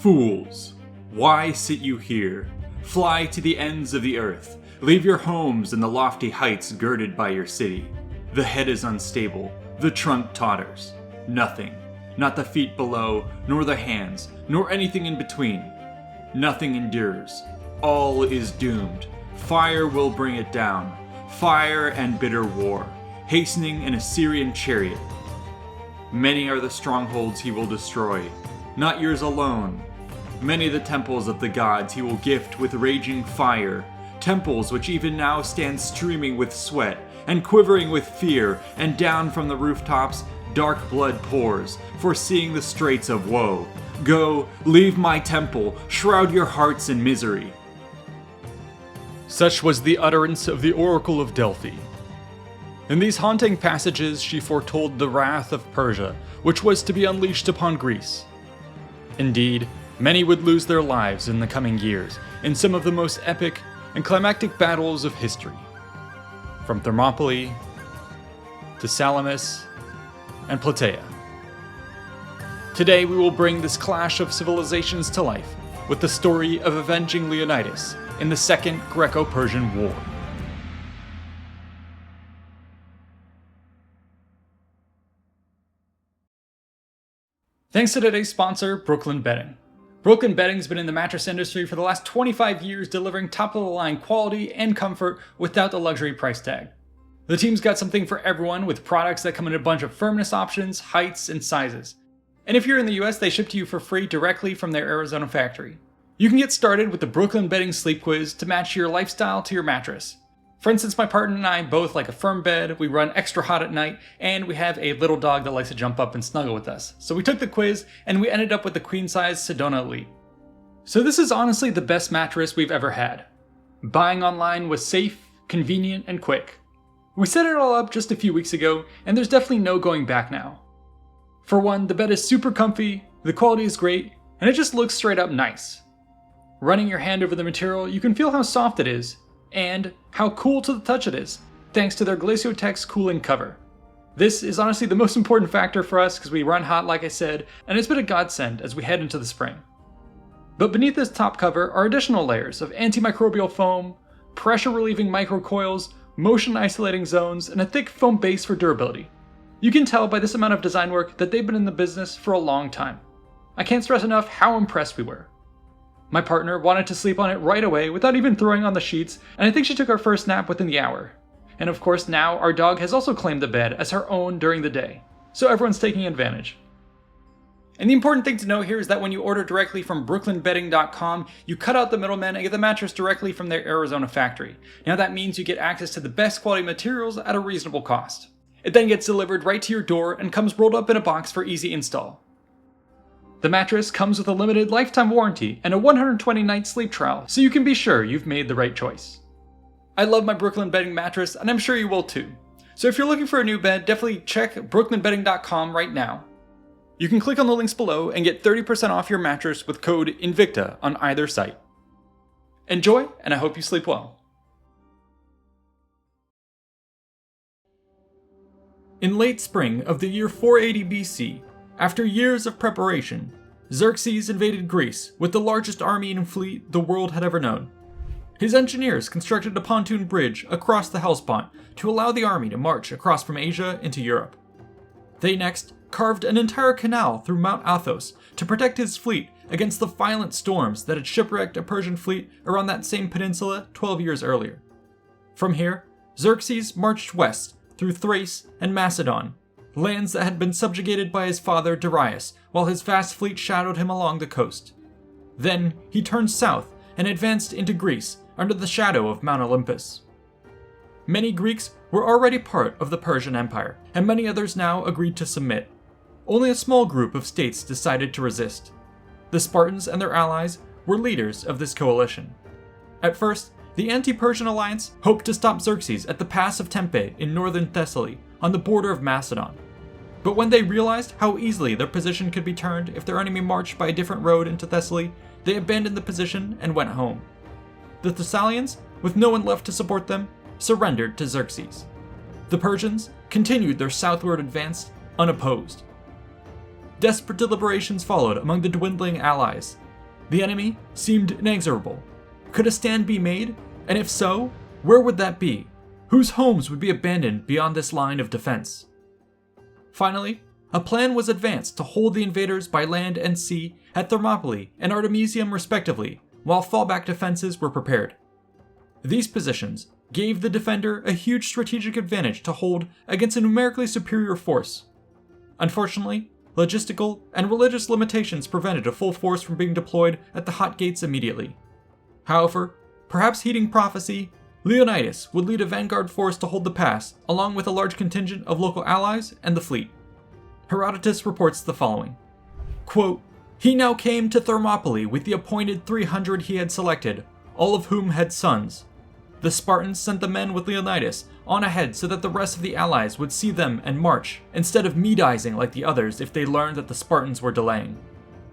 Fools, why sit you here? Fly to the ends of the earth. Leave your homes in the lofty heights girded by your city. The head is unstable, the trunk totters. Nothing, not the feet below, nor the hands, nor anything in between. Nothing endures. All is doomed. Fire will bring it down. Fire and bitter war, hastening an Assyrian chariot. Many are the strongholds he will destroy, not yours alone. Many the temples of the gods he will gift with raging fire, temples which even now stand streaming with sweat and quivering with fear, and down from the rooftops dark blood pours, foreseeing the straits of woe. Go, leave my temple, shroud your hearts in misery. Such was the utterance of the Oracle of Delphi. In these haunting passages she foretold the wrath of Persia, which was to be unleashed upon Greece. Indeed, many would lose their lives in the coming years in some of the most epic and climactic battles of history. From Thermopylae to Salamis and Plataea. Today we will bring this clash of civilizations to life with the story of Avenging Leonidas in the Second Greco Persian War. Thanks to today's sponsor, Brooklyn Bedding. Brooklyn Bedding's been in the mattress industry for the last 25 years, delivering top-of-the-line quality and comfort without the luxury price tag. The team's got something for everyone with products that come in a bunch of firmness options, heights, and sizes. And if you're in the US, they ship to you for free directly from their Arizona factory. You can get started with the Brooklyn Bedding Sleep Quiz to match your lifestyle to your mattress. For instance, my partner and I both like a firm bed, we run extra hot at night, and we have a little dog that likes to jump up and snuggle with us. So we took the quiz, and we ended up with the queen-size Sedona Elite. So this is honestly the best mattress we've ever had. Buying online was safe, convenient, and quick. We set it all up just a few weeks ago, and there's definitely no going back now. For one, the bed is super comfy, the quality is great, and it just looks straight up nice. Running your hand over the material, you can feel how soft it is, and how cool to the touch it is, thanks to their Glaciotex cooling cover. This is honestly the most important factor for us because we run hot like I said, and it's been a godsend as we head into the spring. But beneath this top cover are additional layers of antimicrobial foam, pressure relieving microcoils, motion isolating zones, and a thick foam base for durability. You can tell by this amount of design work that they've been in the business for a long time. I can't stress enough how impressed we were. My partner wanted to sleep on it right away without even throwing on the sheets, and I think she took our first nap within the hour. And of course now our dog has also claimed the bed as her own during the day, so everyone's taking advantage. And the important thing to note here is that when you order directly from brooklynbedding.com, you cut out the middleman and get the mattress directly from their Arizona factory. Now that means you get access to the best quality materials at a reasonable cost. It then gets delivered right to your door and comes rolled up in a box for easy install. The mattress comes with a limited lifetime warranty and a 120-night sleep trial, so you can be sure you've made the right choice. I love my Brooklyn Bedding mattress, and I'm sure you will too. So if you're looking for a new bed, definitely check brooklynbedding.com right now. You can click on the links below and get 30% off your mattress with code Invicta on either site. Enjoy, and I hope you sleep well. In late spring of the year 480 BC, after years of preparation, Xerxes invaded Greece with the largest army and fleet the world had ever known. His engineers constructed a pontoon bridge across the Hellespont to allow the army to march across from Asia into Europe. They next carved an entire canal through Mount Athos to protect his fleet against the violent storms that had shipwrecked a Persian fleet around that same peninsula 12 years earlier. From here, Xerxes marched west through Thrace and Macedon, lands that had been subjugated by his father Darius, while his vast fleet shadowed him along the coast. Then he turned south and advanced into Greece under the shadow of Mount Olympus. Many Greeks were already part of the Persian Empire, and many others now agreed to submit. Only a small group of states decided to resist. The Spartans and their allies were leaders of this coalition. At first, the anti-Persian alliance hoped to stop Xerxes at the pass of Tempe in northern Thessaly, on the border of Macedon. But when they realized how easily their position could be turned if their enemy marched by a different road into Thessaly, they abandoned the position and went home. The Thessalians, with no one left to support them, surrendered to Xerxes. The Persians continued their southward advance unopposed. Desperate deliberations followed among the dwindling allies, The enemy seemed inexorable. Could a stand be made? And if so, where would that be? Whose homes would be abandoned beyond this line of defense? Finally, a plan was advanced to hold the invaders by land and sea at Thermopylae and Artemisium respectively, while fallback defenses were prepared. These positions gave the defender a huge strategic advantage to hold against a numerically superior force. Unfortunately, logistical and religious limitations prevented a full force from being deployed at the hot gates immediately. However, perhaps heeding prophecy, Leonidas would lead a vanguard force to hold the pass, along with a large contingent of local allies and the fleet. Herodotus reports the following. Quote, "He now came to Thermopylae with the appointed 300 he had selected, all of whom had sons. The Spartans sent the men with Leonidas on ahead so that the rest of the allies would see them and march, instead of Medizing like the others if they learned that the Spartans were delaying.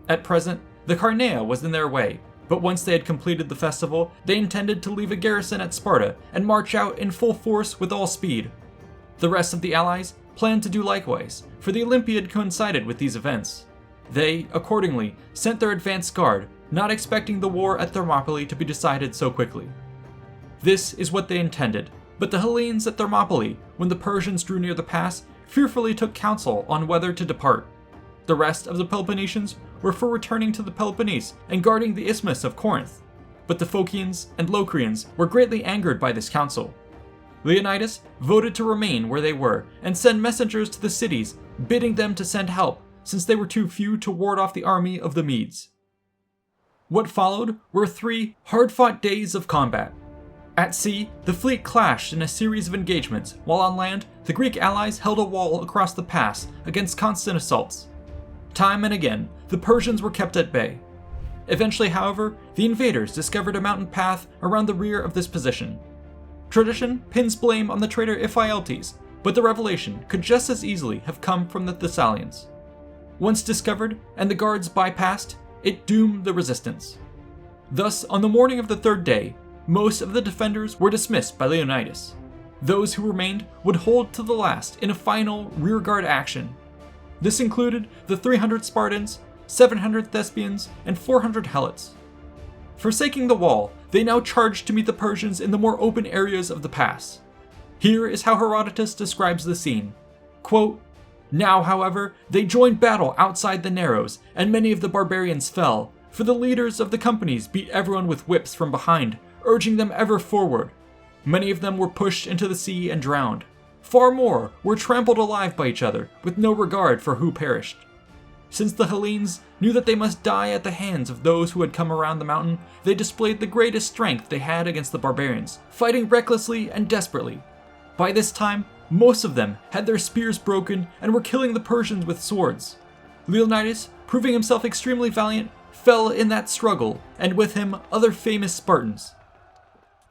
At present, the Carnea was in their way, but once they had completed the festival, they intended to leave a garrison at Sparta and march out in full force with all speed. The rest of the allies planned to do likewise, for the Olympiad coincided with these events. They, accordingly, sent their advance guard, not expecting the war at Thermopylae to be decided so quickly. This is what they intended, but the Hellenes at Thermopylae, when the Persians drew near the pass, fearfully took counsel on whether to depart. The rest of the Peloponnesians were for returning to the Peloponnese and guarding the Isthmus of Corinth, but the Phocians and Locrians were greatly angered by this counsel. Leonidas voted to remain where they were and send messengers to the cities, bidding them to send help, since they were too few to ward off the army of the Medes. What followed were 3 hard-fought days of combat. At sea, the fleet clashed in a series of engagements, while on land, the Greek allies held a wall across the pass against constant assaults. Time and again, the Persians were kept at bay. Eventually, however, the invaders discovered a mountain path around the rear of this position. Tradition pins blame on the traitor Ephialtes, but the revelation could just as easily have come from the Thessalians. Once discovered and the guards bypassed, it doomed the resistance. Thus, on the morning of the 3rd day, most of the defenders were dismissed by Leonidas. Those who remained would hold to the last in a final rearguard action. This included the 300 Spartans, 700 Thespians, and 400 Helots. Forsaking the wall, they now charged to meet the Persians in the more open areas of the pass. Here is how Herodotus describes the scene. Quote, "Now, however, they joined battle outside the narrows, and many of the barbarians fell, for the leaders of the companies beat everyone with whips from behind, urging them ever forward. Many of them were pushed into the sea and drowned. Far more were trampled alive by each other, with no regard for who perished. Since the Hellenes knew that they must die at the hands of those who had come around the mountain, they displayed the greatest strength they had against the barbarians, fighting recklessly and desperately. By this time, most of them had their spears broken and were killing the Persians with swords. Leonidas, proving himself extremely valiant, fell in that struggle, and with him other famous Spartans.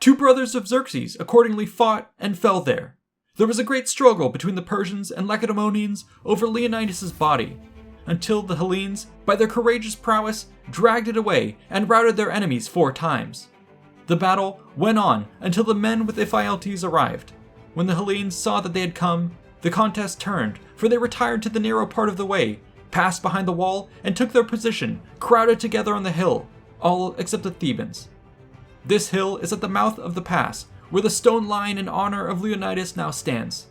2 brothers of Xerxes accordingly fought and fell there. There was a great struggle between the Persians and Lacedaemonians over Leonidas' body, until the Hellenes, by their courageous prowess, dragged it away and routed their enemies 4 times. The battle went on until the men with Ephialtes arrived. When the Hellenes saw that they had come, the contest turned, for they retired to the narrow part of the way, passed behind the wall, and took their position, crowded together on the hill, all except the Thebans. This hill is at the mouth of the pass, where the stone lion in honor of Leonidas now stands.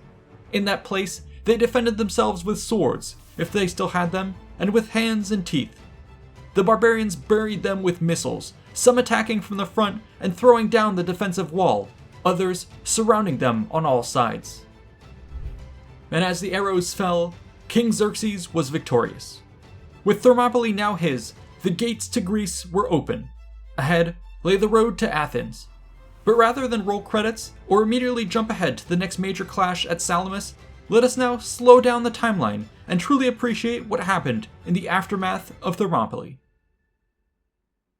In that place, they defended themselves with swords, if they still had them, and with hands and teeth. The barbarians buried them with missiles, some attacking from the front and throwing down the defensive wall, others surrounding them on all sides. And as the arrows fell, King Xerxes was victorious. With Thermopylae now his, the gates to Greece were open. Ahead lay the road to Athens. But rather than roll credits or immediately jump ahead to the next major clash at Salamis, let us now slow down the timeline and truly appreciate what happened in the aftermath of Thermopylae.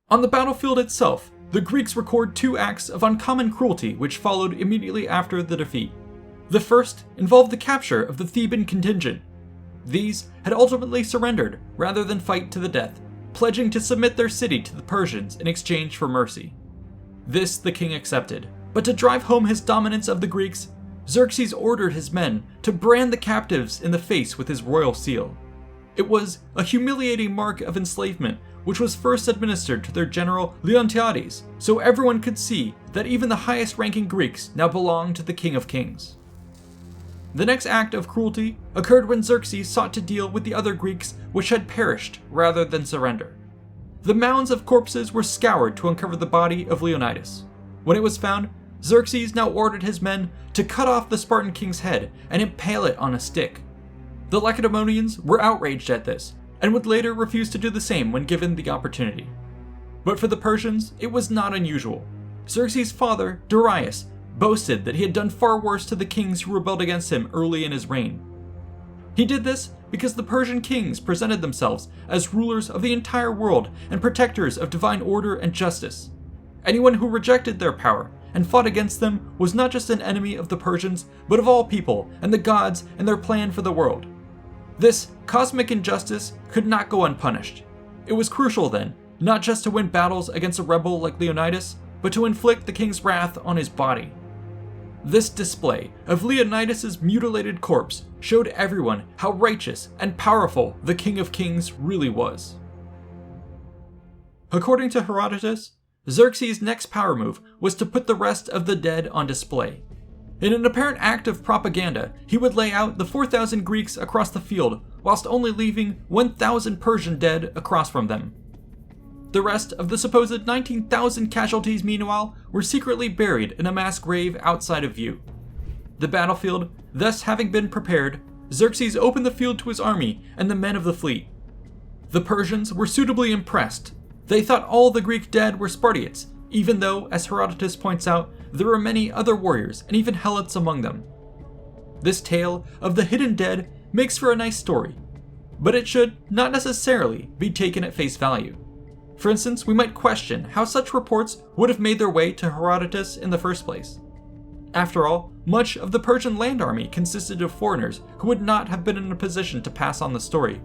On the battlefield itself, the Greeks record 2 acts of uncommon cruelty which followed immediately after the defeat. The first involved the capture of the Theban contingent. These had ultimately surrendered rather than fight to the death, pledging to submit their city to the Persians in exchange for mercy. This the king accepted, but to drive home his dominance of the Greeks, Xerxes ordered his men to brand the captives in the face with his royal seal. It was a humiliating mark of enslavement, which was first administered to their general Leonidas, so everyone could see that even the highest-ranking Greeks now belonged to the King of Kings. The next act of cruelty occurred when Xerxes sought to deal with the other Greeks which had perished rather than surrender. The mounds of corpses were scoured to uncover the body of Leonidas. When it was found, Xerxes now ordered his men to cut off the Spartan king's head and impale it on a stick. The Lacedaemonians were outraged at this, and would later refuse to do the same when given the opportunity. But for the Persians, it was not unusual. Xerxes' father, Darius, boasted that he had done far worse to the kings who rebelled against him early in his reign. He did this because the Persian kings presented themselves as rulers of the entire world and protectors of divine order and justice. Anyone who rejected their power and fought against them was not just an enemy of the Persians, but of all people and the gods and their plan for the world. This cosmic injustice could not go unpunished. It was crucial then, not just to win battles against a rebel like Leonidas, but to inflict the king's wrath on his body. This display of Leonidas' mutilated corpse showed everyone how righteous and powerful the King of Kings really was. According to Herodotus, Xerxes' next power move was to put the rest of the dead on display. In an apparent act of propaganda, he would lay out the 4,000 Greeks across the field, whilst only leaving 1,000 Persian dead across from them. The rest of the supposed 19,000 casualties, meanwhile, were secretly buried in a mass grave outside of view. The battlefield thus having been prepared, Xerxes opened the field to his army and the men of the fleet. The Persians were suitably impressed. They thought all the Greek dead were Spartiates, even though, as Herodotus points out, there were many other warriors and even helots among them. This tale of the hidden dead makes for a nice story, but it should not necessarily be taken at face value. For instance, we might question how such reports would have made their way to Herodotus in the first place. After all, much of the Persian land army consisted of foreigners who would not have been in a position to pass on the story.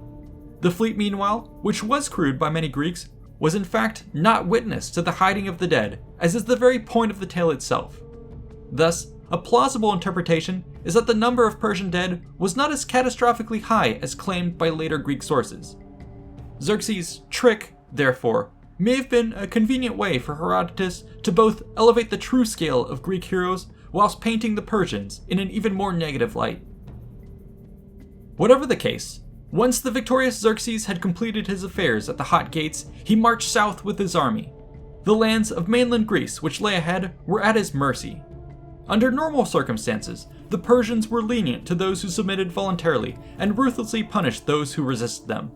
The fleet, meanwhile, which was crewed by many Greeks, was in fact not witness to the hiding of the dead, as is the very point of the tale itself. Thus, a plausible interpretation is that the number of Persian dead was not as catastrophically high as claimed by later Greek sources. Xerxes' trick, therefore, may have been a convenient way for Herodotus to both elevate the true scale of Greek heroes whilst painting the Persians in an even more negative light. Whatever the case, once the victorious Xerxes had completed his affairs at the Hot Gates, he marched south with his army. The lands of mainland Greece which lay ahead were at his mercy. Under normal circumstances, the Persians were lenient to those who submitted voluntarily and ruthlessly punished those who resisted them.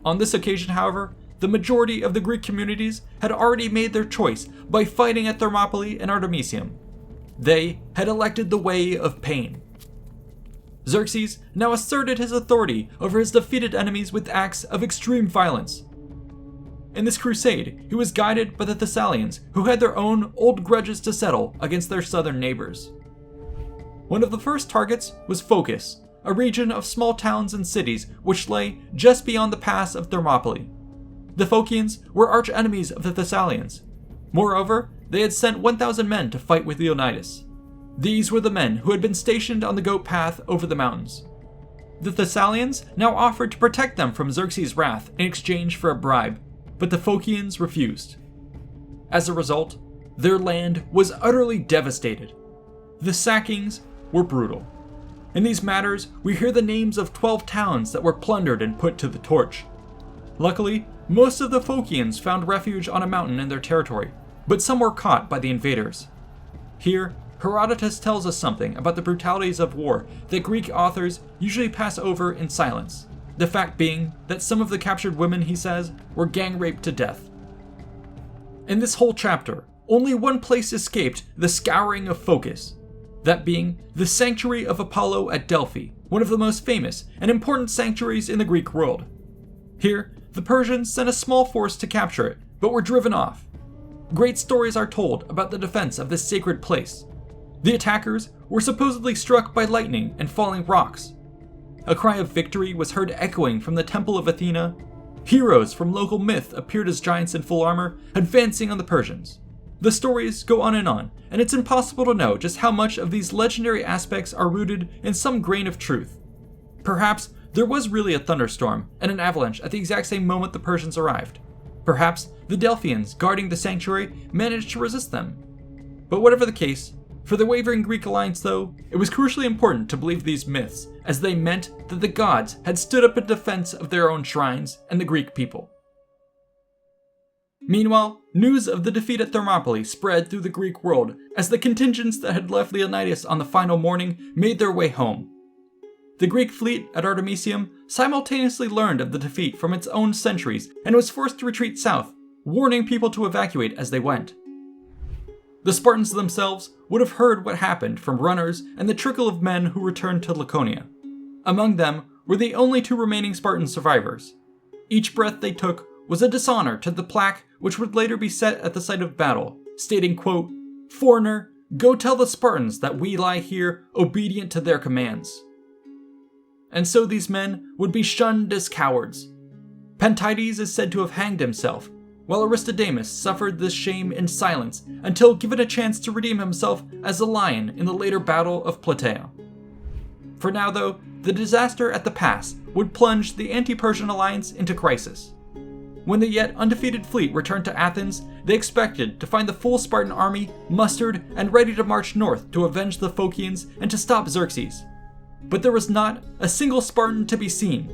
On this occasion, however, the majority of the Greek communities had already made their choice by fighting at Thermopylae and Artemisium. They had elected the way of pain. Xerxes now asserted his authority over his defeated enemies with acts of extreme violence. In this crusade, he was guided by the Thessalians, who had their own old grudges to settle against their southern neighbors. One of the first targets was Phocis, a region of small towns and cities which lay just beyond the pass of Thermopylae. The Phocians were arch-enemies of the Thessalians. Moreover, they had sent 1,000 men to fight with Leonidas. These were the men who had been stationed on the goat path over the mountains. The Thessalians now offered to protect them from Xerxes' wrath in exchange for a bribe, but the Phocians refused. As a result, their land was utterly devastated. The sackings were brutal. In these matters, we hear the names of 12 towns that were plundered and put to the torch. Luckily, most of the Phocians found refuge on a mountain in their territory, but some were caught by the invaders. Here, Herodotus tells us something about the brutalities of war that Greek authors usually pass over in silence. The fact being that some of the captured women, he says, were gang raped to death. In this whole chapter, only one place escaped the scouring of Phocis, that being the sanctuary of Apollo at Delphi, one of the most famous and important sanctuaries in the Greek world. Here, the Persians sent a small force to capture it, but were driven off. Great stories are told about the defense of this sacred place. The attackers were supposedly struck by lightning and falling rocks. A cry of victory was heard echoing from the Temple of Athena. Heroes from local myth appeared as giants in full armor, advancing on the Persians. The stories go on, and it's impossible to know just how much of these legendary aspects are rooted in some grain of truth. Perhaps there was really a thunderstorm and an avalanche at the exact same moment the Persians arrived. Perhaps the Delphians guarding the sanctuary managed to resist them. But whatever the case, for the wavering Greek alliance though, it was crucially important to believe these myths, as they meant that the gods had stood up in defense of their own shrines and the Greek people. Meanwhile, news of the defeat at Thermopylae spread through the Greek world as the contingents that had left Leonidas on the final morning made their way home. The Greek fleet at Artemisium simultaneously learned of the defeat from its own sentries and was forced to retreat south, warning people to evacuate as they went. The Spartans themselves would have heard what happened from runners and the trickle of men who returned to Laconia. Among them were the only 2 remaining Spartan survivors. Each breath they took was a dishonor to the plaque which would later be set at the site of battle, stating, quote, "Foreigner, go tell the Spartans that we lie here obedient to their commands." And so these men would be shunned as cowards. Pantides is said to have hanged himself, while Aristodemus suffered this shame in silence until given a chance to redeem himself as a lion in the later Battle of Plataea. For now though, the disaster at the pass would plunge the anti-Persian alliance into crisis. When the yet undefeated fleet returned to Athens, they expected to find the full Spartan army mustered and ready to march north to avenge the Phocians and to stop Xerxes. But there was not a single Spartan to be seen.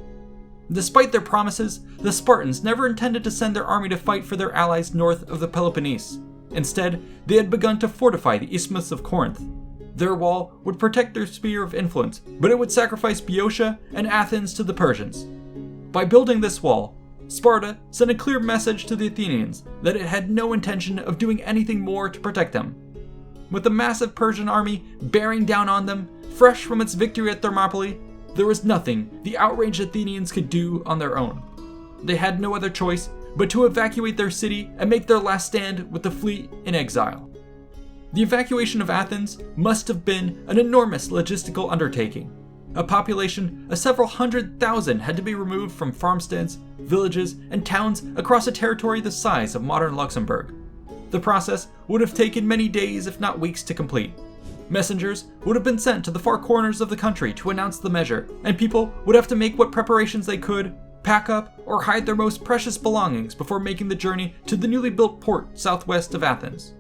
Despite their promises, the Spartans never intended to send their army to fight for their allies north of the Peloponnese. Instead, they had begun to fortify the Isthmus of Corinth. Their wall would protect their sphere of influence, but it would sacrifice Boeotia and Athens to the Persians. By building this wall, Sparta sent a clear message to the Athenians that it had no intention of doing anything more to protect them. With the massive Persian army bearing down on them, fresh from its victory at Thermopylae, there was nothing the outraged Athenians could do on their own. They had no other choice but to evacuate their city and make their last stand with the fleet in exile. The evacuation of Athens must have been an enormous logistical undertaking. A population of several 100,000 had to be removed from farmsteads, villages, and towns across a territory the size of modern Luxembourg. The process would have taken many days, if not weeks, to complete. Messengers would have been sent to the far corners of the country to announce the measure, and people would have to make what preparations they could, pack up, or hide their most precious belongings before making the journey to the newly built port southwest of Athens.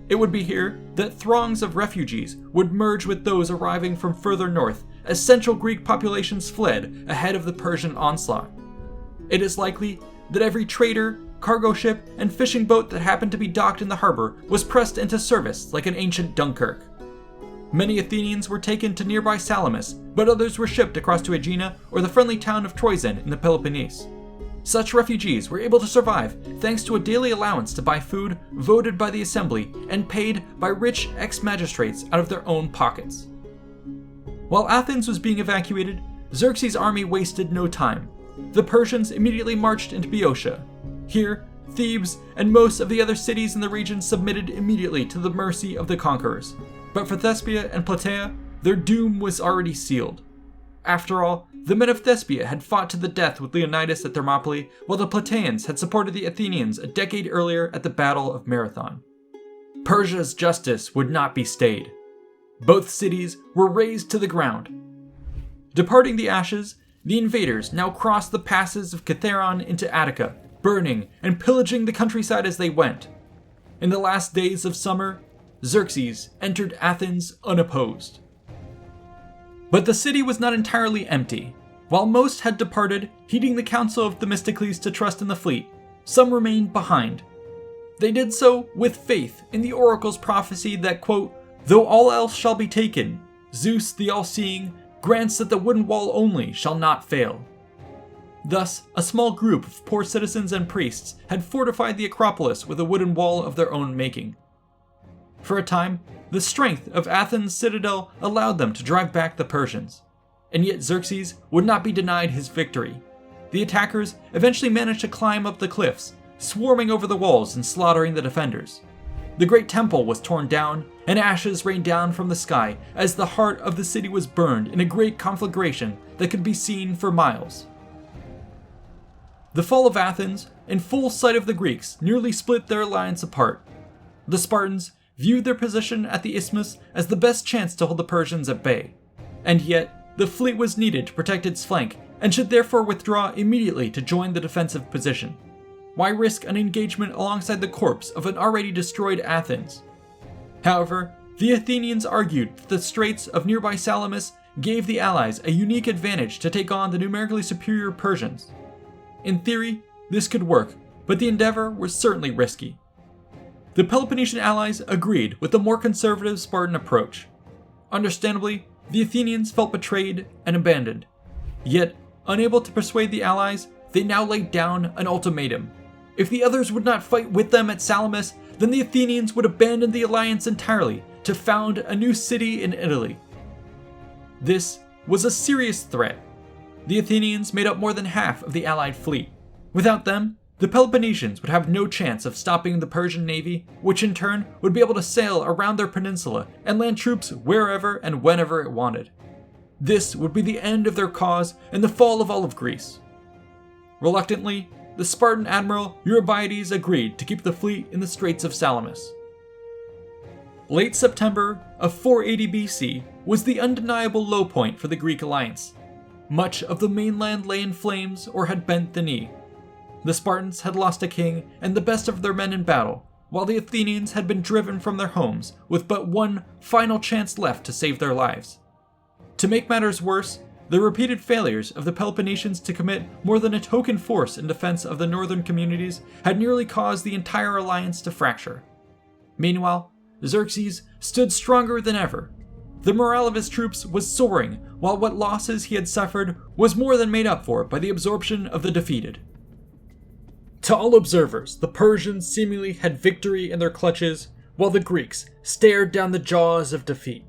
It would be here that throngs of refugees would merge with those arriving from further north as Central Greek populations fled ahead of the Persian onslaught. It is likely that every trader, cargo ship, and fishing boat that happened to be docked in the harbor was pressed into service like an ancient Dunkirk. Many Athenians were taken to nearby Salamis, but others were shipped across to Aegina or the friendly town of Troezen in the Peloponnese. Such refugees were able to survive thanks to a daily allowance to buy food voted by the assembly and paid by rich ex-magistrates out of their own pockets. While Athens was being evacuated, Xerxes' army wasted no time. The Persians immediately marched into Boeotia. Here, Thebes and most of the other cities in the region submitted immediately to the mercy of the conquerors. But for Thespia and Plataea, their doom was already sealed. After all, the men of Thespia had fought to the death with Leonidas at Thermopylae, while the Plataeans had supported the Athenians a decade earlier at the Battle of Marathon. Persia's justice would not be stayed. Both cities were razed to the ground. Departing the ashes, the invaders now crossed the passes of Kithaeron into Attica, burning and pillaging the countryside as they went. In the last days of summer, Xerxes entered Athens unopposed. But the city was not entirely empty. While most had departed, heeding the counsel of Themistocles to trust in the fleet, some remained behind. They did so with faith in the oracle's prophecy that, quote, "Though all else shall be taken, Zeus the all-seeing grants that the wooden wall only shall not fail." Thus, a small group of poor citizens and priests had fortified the Acropolis with a wooden wall of their own making. For a time, the strength of Athens' citadel allowed them to drive back the Persians. And yet Xerxes would not be denied his victory. The attackers eventually managed to climb up the cliffs, swarming over the walls and slaughtering the defenders. The great temple was torn down, and ashes rained down from the sky as the heart of the city was burned in a great conflagration that could be seen for miles. The fall of Athens, in full sight of the Greeks, nearly split their alliance apart. The Spartans viewed their position at the isthmus as the best chance to hold the Persians at bay. And yet, the fleet was needed to protect its flank and should therefore withdraw immediately to join the defensive position. Why risk an engagement alongside the corpse of an already destroyed Athens? However, the Athenians argued that the straits of nearby Salamis gave the allies a unique advantage to take on the numerically superior Persians. In theory, this could work, but the endeavor was certainly risky. The Peloponnesian allies agreed with the more conservative Spartan approach. Understandably, the Athenians felt betrayed and abandoned. Yet, unable to persuade the allies, they now laid down an ultimatum. If the others would not fight with them at Salamis, then the Athenians would abandon the alliance entirely to found a new city in Italy. This was a serious threat. The Athenians made up more than half of the allied fleet. Without them, the Peloponnesians would have no chance of stopping the Persian navy, which in turn would be able to sail around their peninsula and land troops wherever and whenever it wanted. This would be the end of their cause and the fall of all of Greece. Reluctantly, the Spartan admiral Eurybiades agreed to keep the fleet in the Straits of Salamis. Late September of 480 BC was the undeniable low point for the Greek alliance. Much of the mainland lay in flames or had bent the knee. The Spartans had lost a king and the best of their men in battle, while the Athenians had been driven from their homes with but one final chance left to save their lives. To make matters worse, the repeated failures of the Peloponnesians to commit more than a token force in defense of the northern communities had nearly caused the entire alliance to fracture. Meanwhile, Xerxes stood stronger than ever. The morale of his troops was soaring, while what losses he had suffered was more than made up for by the absorption of the defeated. To all observers, the Persians seemingly had victory in their clutches, while the Greeks stared down the jaws of defeat.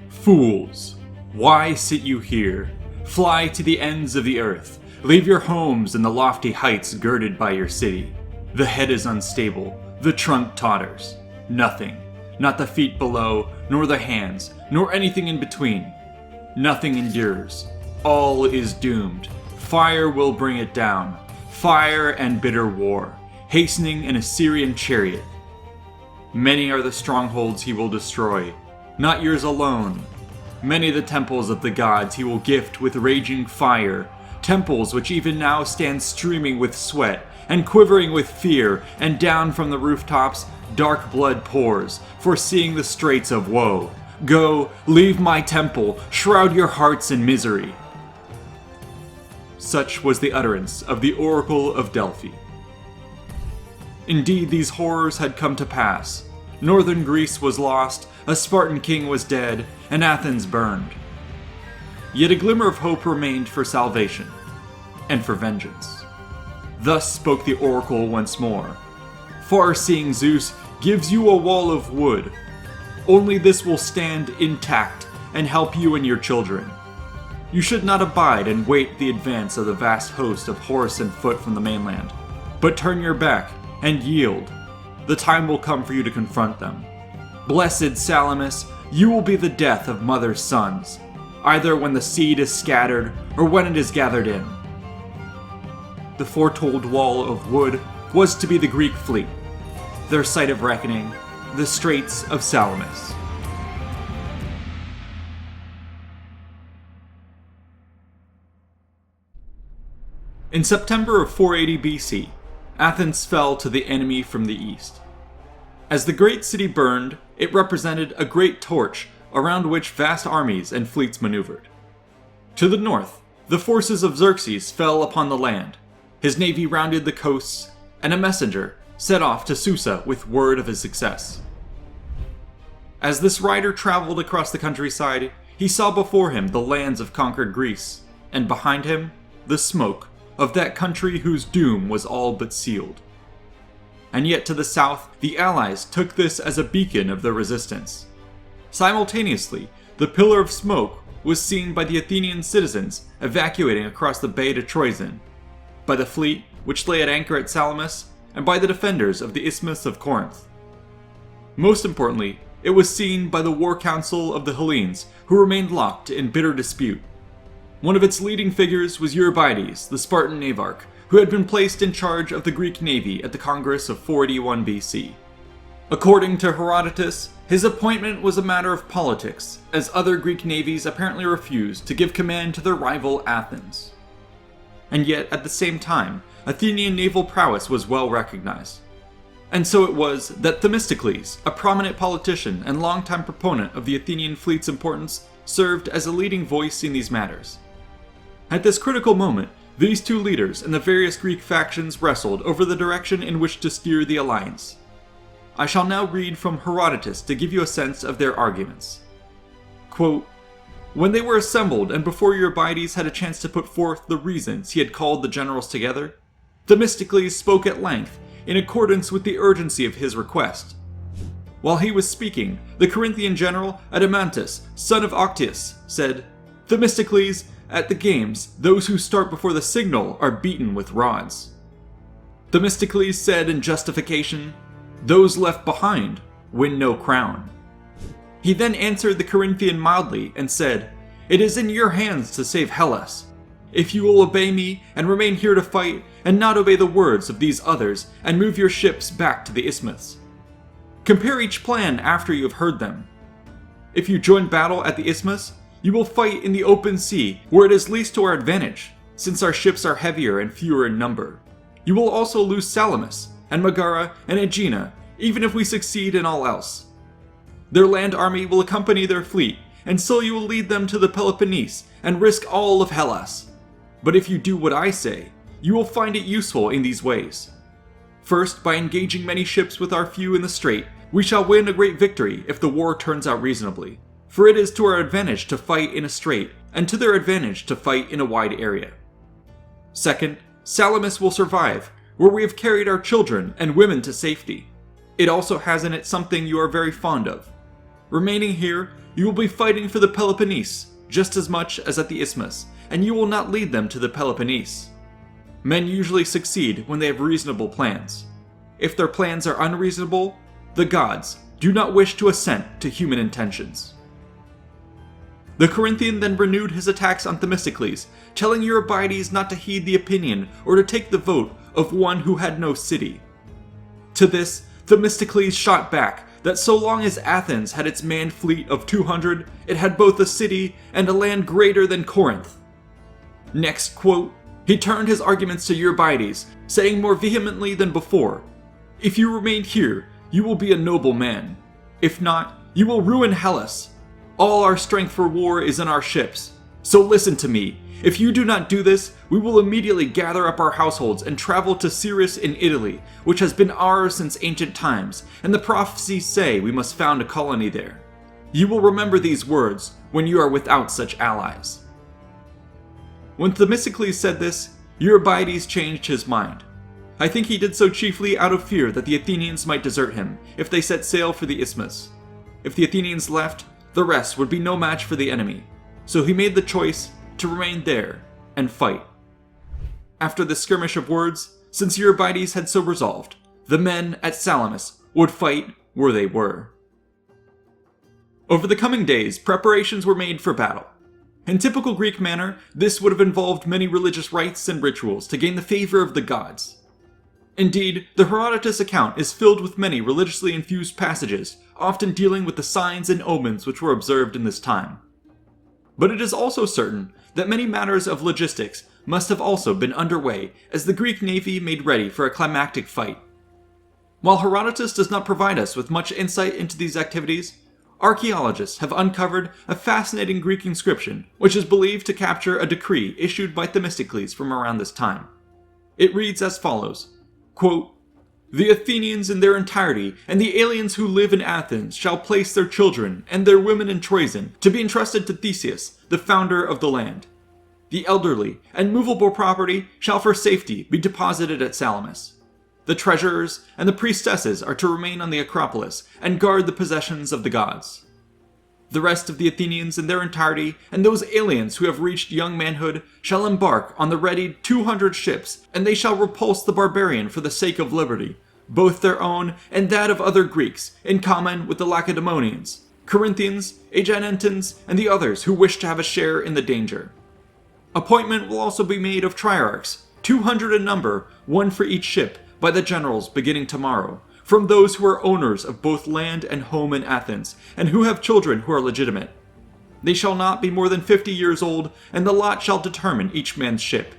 Fools, why sit you here? Fly to the ends of the earth. Leave your homes and the lofty heights girded by your city. The head is unstable, the trunk totters. Nothing, not the feet below, nor the hands, nor anything in between. Nothing endures. All is doomed. Fire will bring it down. Fire and bitter war, hastening an Assyrian chariot. Many are the strongholds he will destroy, not yours alone. Many the temples of the gods he will gift with raging fire, temples which even now stand streaming with sweat and quivering with fear, and down from the rooftops dark blood pours, foreseeing the straits of woe. Go, leave my temple, shroud your hearts in misery. Such was the utterance of the Oracle of Delphi. Indeed, these horrors had come to pass. Northern Greece was lost, a Spartan king was dead, and Athens burned. Yet a glimmer of hope remained for salvation, and for vengeance. Thus spoke the oracle once more. Far-seeing Zeus gives you a wall of wood. Only this will stand intact and help you and your children. You should not abide and wait the advance of the vast host of horse and foot from the mainland, but turn your back and yield. The time will come for you to confront them. Blessed Salamis, you will be the death of mother's sons, either when the seed is scattered or when it is gathered in. The foretold wall of wood was to be the Greek fleet, their site of reckoning, the Straits of Salamis. In September of 480 BC, Athens fell to the enemy from the east. As the great city burned, it represented a great torch around which vast armies and fleets maneuvered. To the north, the forces of Xerxes fell upon the land. His navy rounded the coasts, and a messenger set off to Susa with word of his success. As this rider traveled across the countryside, he saw before him the lands of conquered Greece, and behind him, the smoke of that country whose doom was all but sealed. And yet to the south, the Allies took this as a beacon of their resistance. Simultaneously, the pillar of smoke was seen by the Athenian citizens evacuating across the bay to Troezen, by the fleet which lay at anchor at Salamis, and by the defenders of the Isthmus of Corinth. Most importantly, it was seen by the war council of the Hellenes, who remained locked in bitter dispute. One of its leading figures was Eurybiades, the Spartan navarch, who had been placed in charge of the Greek navy at the Congress of 481 BC. According to Herodotus, his appointment was a matter of politics, as other Greek navies apparently refused to give command to their rival Athens. And yet, at the same time, Athenian naval prowess was well recognized. And so it was that Themistocles, a prominent politician and longtime proponent of the Athenian fleet's importance, served as a leading voice in these matters. At this critical moment, these two leaders and the various Greek factions wrestled over the direction in which to steer the alliance. I shall now read from Herodotus to give you a sense of their arguments. Quote, "When they were assembled and before Eurybiades had a chance to put forth the reasons he had called the generals together, Themistocles spoke at length in accordance with the urgency of his request. While he was speaking, the Corinthian general Adeimantus, son of Octius, said, 'Themistocles, at the games, those who start before the signal are beaten with rods.' Themistocles said in justification, 'Those left behind win no crown.' He then answered the Corinthian mildly and said, 'It is in your hands to save Hellas. If you will obey me and remain here to fight, and not obey the words of these others, and move your ships back to the isthmus. Compare each plan after you have heard them. If you join battle at the isthmus, you will fight in the open sea, where it is least to our advantage, since our ships are heavier and fewer in number. You will also lose Salamis, and Megara, and Aegina, even if we succeed in all else. Their land army will accompany their fleet, and so you will lead them to the Peloponnese, and risk all of Hellas. But if you do what I say, you will find it useful in these ways. First, by engaging many ships with our few in the strait, we shall win a great victory if the war turns out reasonably, for it is to our advantage to fight in a strait, and to their advantage to fight in a wide area. Second, Salamis will survive, where we have carried our children and women to safety. It also has in it something you are very fond of. Remaining here, you will be fighting for the Peloponnese, just as much as at the isthmus, and you will not lead them to the Peloponnese. Men usually succeed when they have reasonable plans. If their plans are unreasonable, the gods do not wish to assent to human intentions." The Corinthian then renewed his attacks on Themistocles, telling Eurybiades not to heed the opinion or to take the vote of one who had no city. To this, Themistocles shot back that so long as Athens had its manned fleet of 200, it had both a city and a land greater than Corinth. Next, quote, he turned his arguments to Eurybiades, saying more vehemently than before, "If you remain here, you will be a noble man. If not, you will ruin Hellas. All our strength for war is in our ships. So listen to me. If you do not do this, we will immediately gather up our households and travel to Cyrrhus in Italy, which has been ours since ancient times, and the prophecies say we must found a colony there. You will remember these words when you are without such allies." When Themistocles said this, Eurybiades changed his mind. I think he did so chiefly out of fear that the Athenians might desert him if they set sail for the isthmus. If the Athenians left, the rest would be no match for the enemy, so he made the choice to remain there and fight. After this skirmish of words, since Eurybiades had so resolved, the men at Salamis would fight where they were. Over the coming days, preparations were made for battle. In typical Greek manner, this would have involved many religious rites and rituals to gain the favor of the gods. Indeed, the Herodotus account is filled with many religiously infused passages, often dealing with the signs and omens which were observed in this time. But it is also certain that many matters of logistics must have also been underway as the Greek navy made ready for a climactic fight. While Herodotus does not provide us with much insight into these activities, archaeologists have uncovered a fascinating Greek inscription which is believed to capture a decree issued by Themistocles from around this time. It reads as follows, quote, "The Athenians in their entirety and the aliens who live in Athens shall place their children and their women in Troezen to be entrusted to Theseus, the founder of the land. The elderly and movable property shall for safety be deposited at Salamis. The treasurers and the priestesses are to remain on the Acropolis and guard the possessions of the gods. The rest of the Athenians in their entirety and those aliens who have reached young manhood shall embark on the ready 200 ships, and they shall repulse the barbarian for the sake of liberty, both their own and that of other Greeks, in common with the Lacedaemonians, Corinthians, Aeginetans, and the others who wish to have a share in the danger. Appointment will also be made of triarchs, 200 in number, one for each ship, by the generals beginning tomorrow, from those who are owners of both land and home in Athens, and who have children who are legitimate. They shall not be more than 50 years old, and the lot shall determine each man's ship.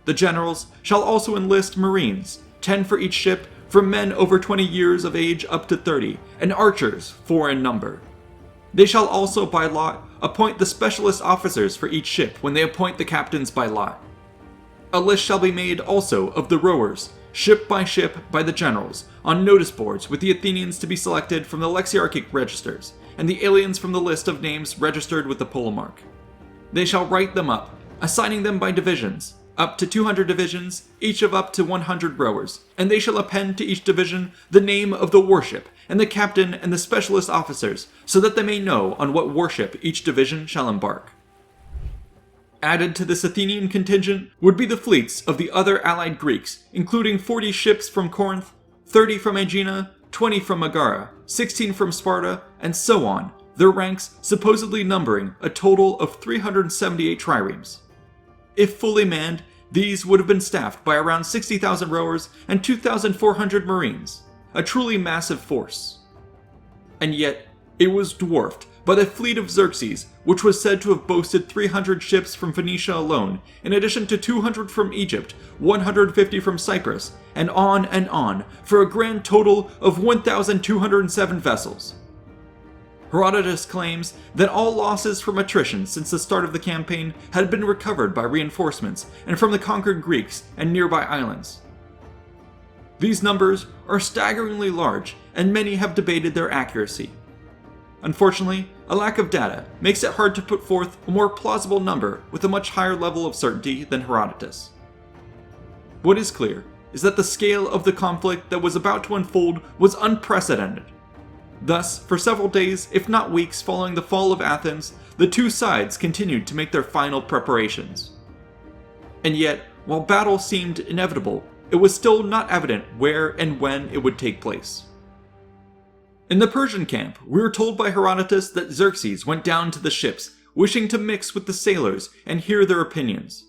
The generals shall also enlist marines, 10 for each ship, from men over 20 years of age up to 30, and archers, 4 in number. They shall also by lot appoint the specialist officers for each ship when they appoint the captains by lot. A list shall be made also of the rowers, ship by the generals, on notice boards, with the Athenians to be selected from the Lexiarchic registers, and the aliens from the list of names registered with the polemark. They shall write them up, assigning them by divisions, up to 200 divisions, each of up to 100 rowers, and they shall append to each division the name of the warship, and the captain and the specialist officers, so that they may know on what warship each division shall embark. Added to this Athenian contingent would be the fleets of the other allied Greeks, including 40 ships from Corinth, 30 from Aegina, 20 from Megara, 16 from Sparta, and so on, their ranks supposedly numbering a total of 378 triremes. If fully manned, these would have been staffed by around 60,000 rowers and 2,400 marines, a truly massive force. And yet, it was dwarfed by the fleet of Xerxes, which was said to have boasted 300 ships from Phoenicia alone, in addition to 200 from Egypt, 150 from Cyprus, and on, for a grand total of 1,207 vessels. Herodotus claims that all losses from attrition since the start of the campaign had been recovered by reinforcements and from the conquered Greeks and nearby islands. These numbers are staggeringly large, and many have debated their accuracy. Unfortunately, a lack of data makes it hard to put forth a more plausible number with a much higher level of certainty than Herodotus. What is clear is that the scale of the conflict that was about to unfold was unprecedented. Thus, for several days, if not weeks, following the fall of Athens, the two sides continued to make their final preparations. And yet, while battle seemed inevitable, it was still not evident where and when it would take place. In the Persian camp, we are told by Herodotus that Xerxes went down to the ships, wishing to mix with the sailors and hear their opinions.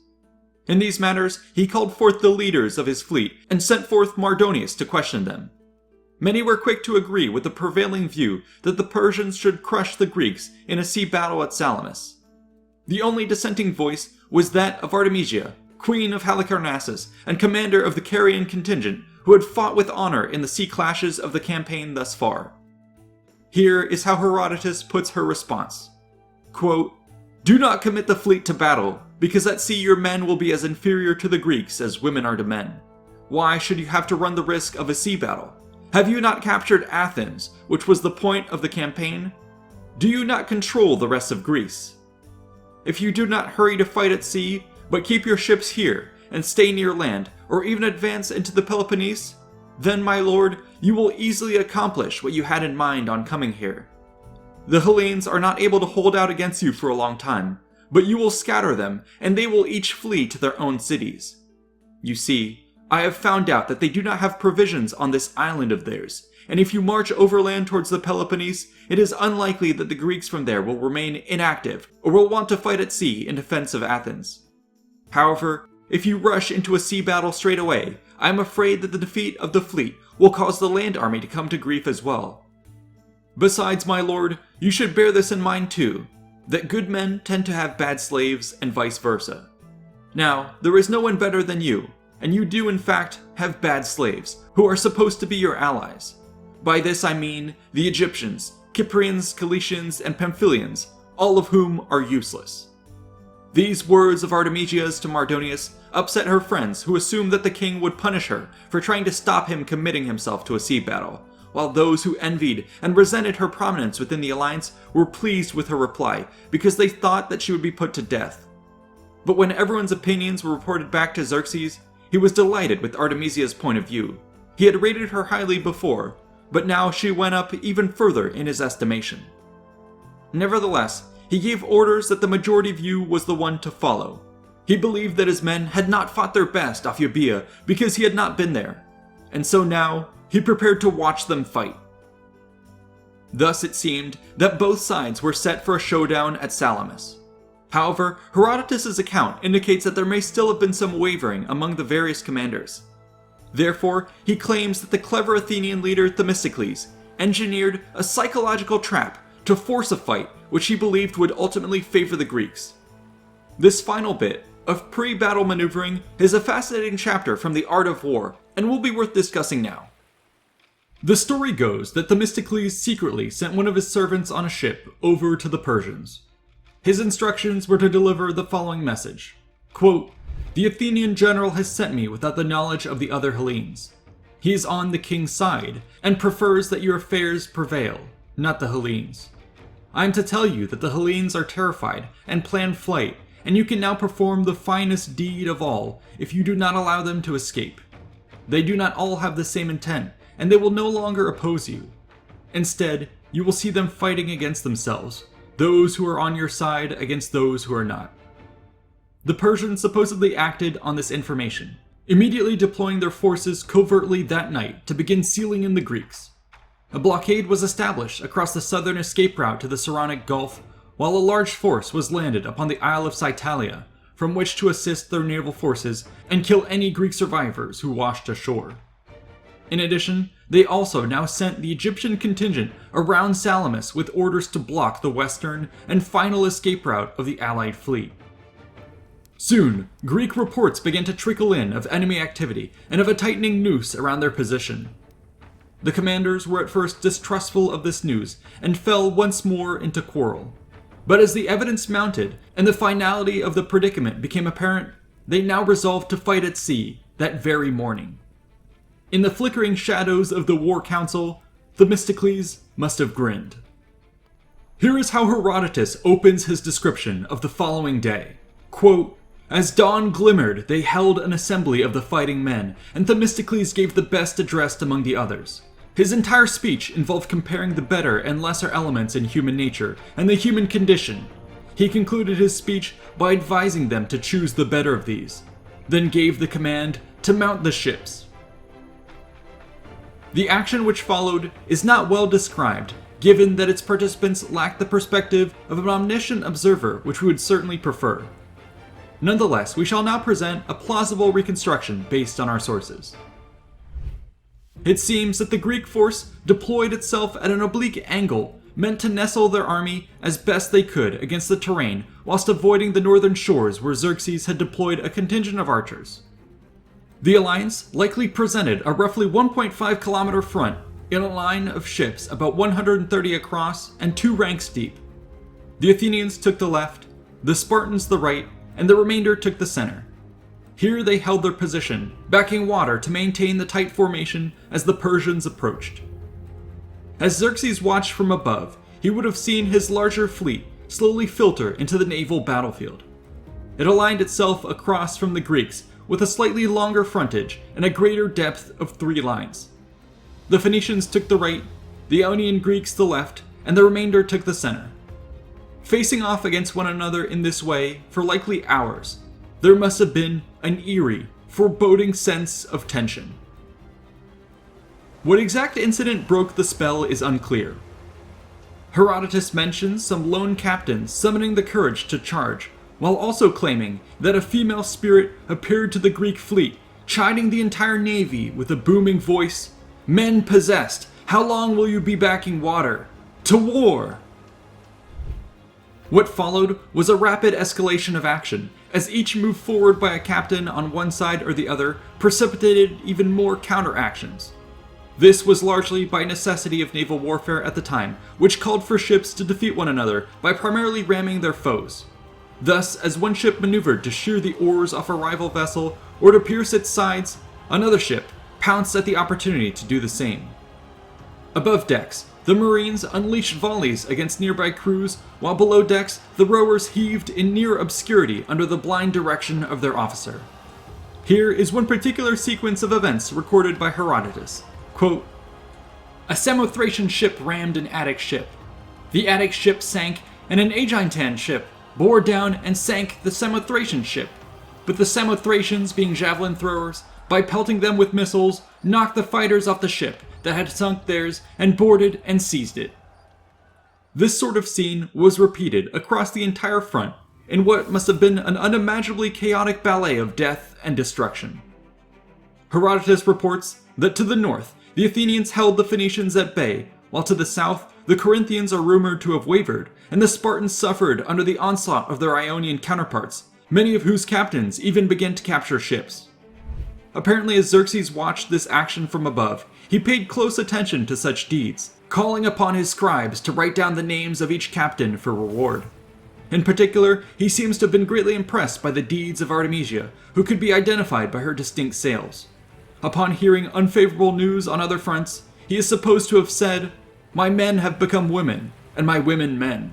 In these matters, he called forth the leaders of his fleet and sent forth Mardonius to question them. Many were quick to agree with the prevailing view that the Persians should crush the Greeks in a sea battle at Salamis. The only dissenting voice was that of Artemisia, queen of Halicarnassus and commander of the Carian contingent, who had fought with honor in the sea clashes of the campaign thus far. Here is how Herodotus puts her response. Quote, "Do not commit the fleet to battle, because at sea your men will be as inferior to the Greeks as women are to men. Why should you have to run the risk of a sea battle? Have you not captured Athens, which was the point of the campaign? Do you not control the rest of Greece? If you do not hurry to fight at sea, but keep your ships here, and stay near land, or even advance into the Peloponnese, then, my lord, you will easily accomplish what you had in mind on coming here. The Hellenes are not able to hold out against you for a long time, but you will scatter them, and they will each flee to their own cities. You see, I have found out that they do not have provisions on this island of theirs, and if you march overland towards the Peloponnese, it is unlikely that the Greeks from there will remain inactive or will want to fight at sea in defense of Athens. However, if you rush into a sea battle straight away, I am afraid that the defeat of the fleet will cause the land army to come to grief as well. Besides, my lord, you should bear this in mind too, that good men tend to have bad slaves and vice versa. Now, there is no one better than you, and you do in fact have bad slaves, who are supposed to be your allies. By this I mean the Egyptians, Cyprians, Cilicians, and Pamphylians, all of whom are useless." These words of Artemisia's to Mardonius upset her friends, who assumed that the king would punish her for trying to stop him committing himself to a sea battle, while those who envied and resented her prominence within the alliance were pleased with her reply because they thought that she would be put to death. But when everyone's opinions were reported back to Xerxes, he was delighted with Artemisia's point of view. He had rated her highly before, but now she went up even further in his estimation. Nevertheless, he gave orders that the majority view was the one to follow. He believed that his men had not fought their best off Euboea because he had not been there, and so now he prepared to watch them fight. Thus it seemed that both sides were set for a showdown at Salamis. However, Herodotus' account indicates that there may still have been some wavering among the various commanders. Therefore, he claims that the clever Athenian leader Themistocles engineered a psychological trap to force a fight which he believed would ultimately favor the Greeks. This final bit of pre-battle maneuvering is a fascinating chapter from the art of war and will be worth discussing now. The story goes that Themistocles secretly sent one of his servants on a ship over to the Persians. His instructions were to deliver the following message. Quote, "The Athenian general has sent me without the knowledge of the other Hellenes. He is on the king's side and prefers that your affairs prevail, not the Hellenes. I am to tell you that the Hellenes are terrified and plan flight, and you can now perform the finest deed of all if you do not allow them to escape. They do not all have the same intent, and they will no longer oppose you. Instead, you will see them fighting against themselves, those who are on your side against those who are not." The Persians supposedly acted on this information, immediately deploying their forces covertly that night to begin sealing in the Greeks. A blockade was established across the southern escape route to the Saronic Gulf, while a large force was landed upon the Isle of Psytalia, from which to assist their naval forces and kill any Greek survivors who washed ashore. In addition, they also now sent the Egyptian contingent around Salamis with orders to block the western and final escape route of the Allied fleet. Soon, Greek reports began to trickle in of enemy activity and of a tightening noose around their position. The commanders were at first distrustful of this news and fell once more into quarrel. But as the evidence mounted and the finality of the predicament became apparent, they now resolved to fight at sea that very morning. In the flickering shadows of the war council, Themistocles must have grinned. Here is how Herodotus opens his description of the following day. Quote, "As dawn glimmered, they held an assembly of the fighting men, and Themistocles gave the best address among the others. His entire speech involved comparing the better and lesser elements in human nature and the human condition. He concluded his speech by advising them to choose the better of these, then gave the command to mount the ships." The action which followed is not well described, given that its participants lacked the perspective of an omniscient observer, which we would certainly prefer. Nonetheless, we shall now present a plausible reconstruction based on our sources. It seems that the Greek force deployed itself at an oblique angle, meant to nestle their army as best they could against the terrain, whilst avoiding the northern shores where Xerxes had deployed a contingent of archers. The alliance likely presented a roughly 1.5 kilometer front in a line of ships about 130 across and 2 ranks deep. The Athenians took the left, the Spartans the right, and the remainder took the center. Here they held their position, backing water to maintain the tight formation as the Persians approached. As Xerxes watched from above, he would have seen his larger fleet slowly filter into the naval battlefield. It aligned itself across from the Greeks with a slightly longer frontage and a greater depth of 3 lines. The Phoenicians took the right, the Ionian Greeks the left, and the remainder took the center. Facing off against one another in this way for likely hours, there must have been an eerie, foreboding sense of tension. What exact incident broke the spell is unclear. Herodotus mentions some lone captains summoning the courage to charge, while also claiming that a female spirit appeared to the Greek fleet, chiding the entire navy with a booming voice, "Men possessed, how long will you be backing water? To war!" What followed was a rapid escalation of action, as each move forward by a captain on one side or the other precipitated even more counteractions. This was largely by necessity of naval warfare at the time, which called for ships to defeat one another by primarily ramming their foes. Thus, as one ship maneuvered to shear the oars off a rival vessel or to pierce its sides, another ship pounced at the opportunity to do the same. Above decks, the Marines unleashed volleys against nearby crews, while below decks, the rowers heaved in near obscurity under the blind direction of their officer. Here is one particular sequence of events recorded by Herodotus. Quote, "A Samothracian ship rammed an Attic ship. The Attic ship sank, and an Aeginetan ship bore down and sank the Samothracian ship. But the Samothracians, being javelin throwers, by pelting them with missiles, knocked the fighters off the ship that had sunk theirs and boarded and seized it." This sort of scene was repeated across the entire front in what must have been an unimaginably chaotic ballet of death and destruction. Herodotus reports that to the north, the Athenians held the Phoenicians at bay, while to the south, the Corinthians are rumored to have wavered, and the Spartans suffered under the onslaught of their Ionian counterparts, many of whose captains even began to capture ships. Apparently, as Xerxes watched this action from above, he paid close attention to such deeds, calling upon his scribes to write down the names of each captain for reward. In particular, he seems to have been greatly impressed by the deeds of Artemisia, who could be identified by her distinct sails. Upon hearing unfavorable news on other fronts, he is supposed to have said, "My men have become women, and my women men."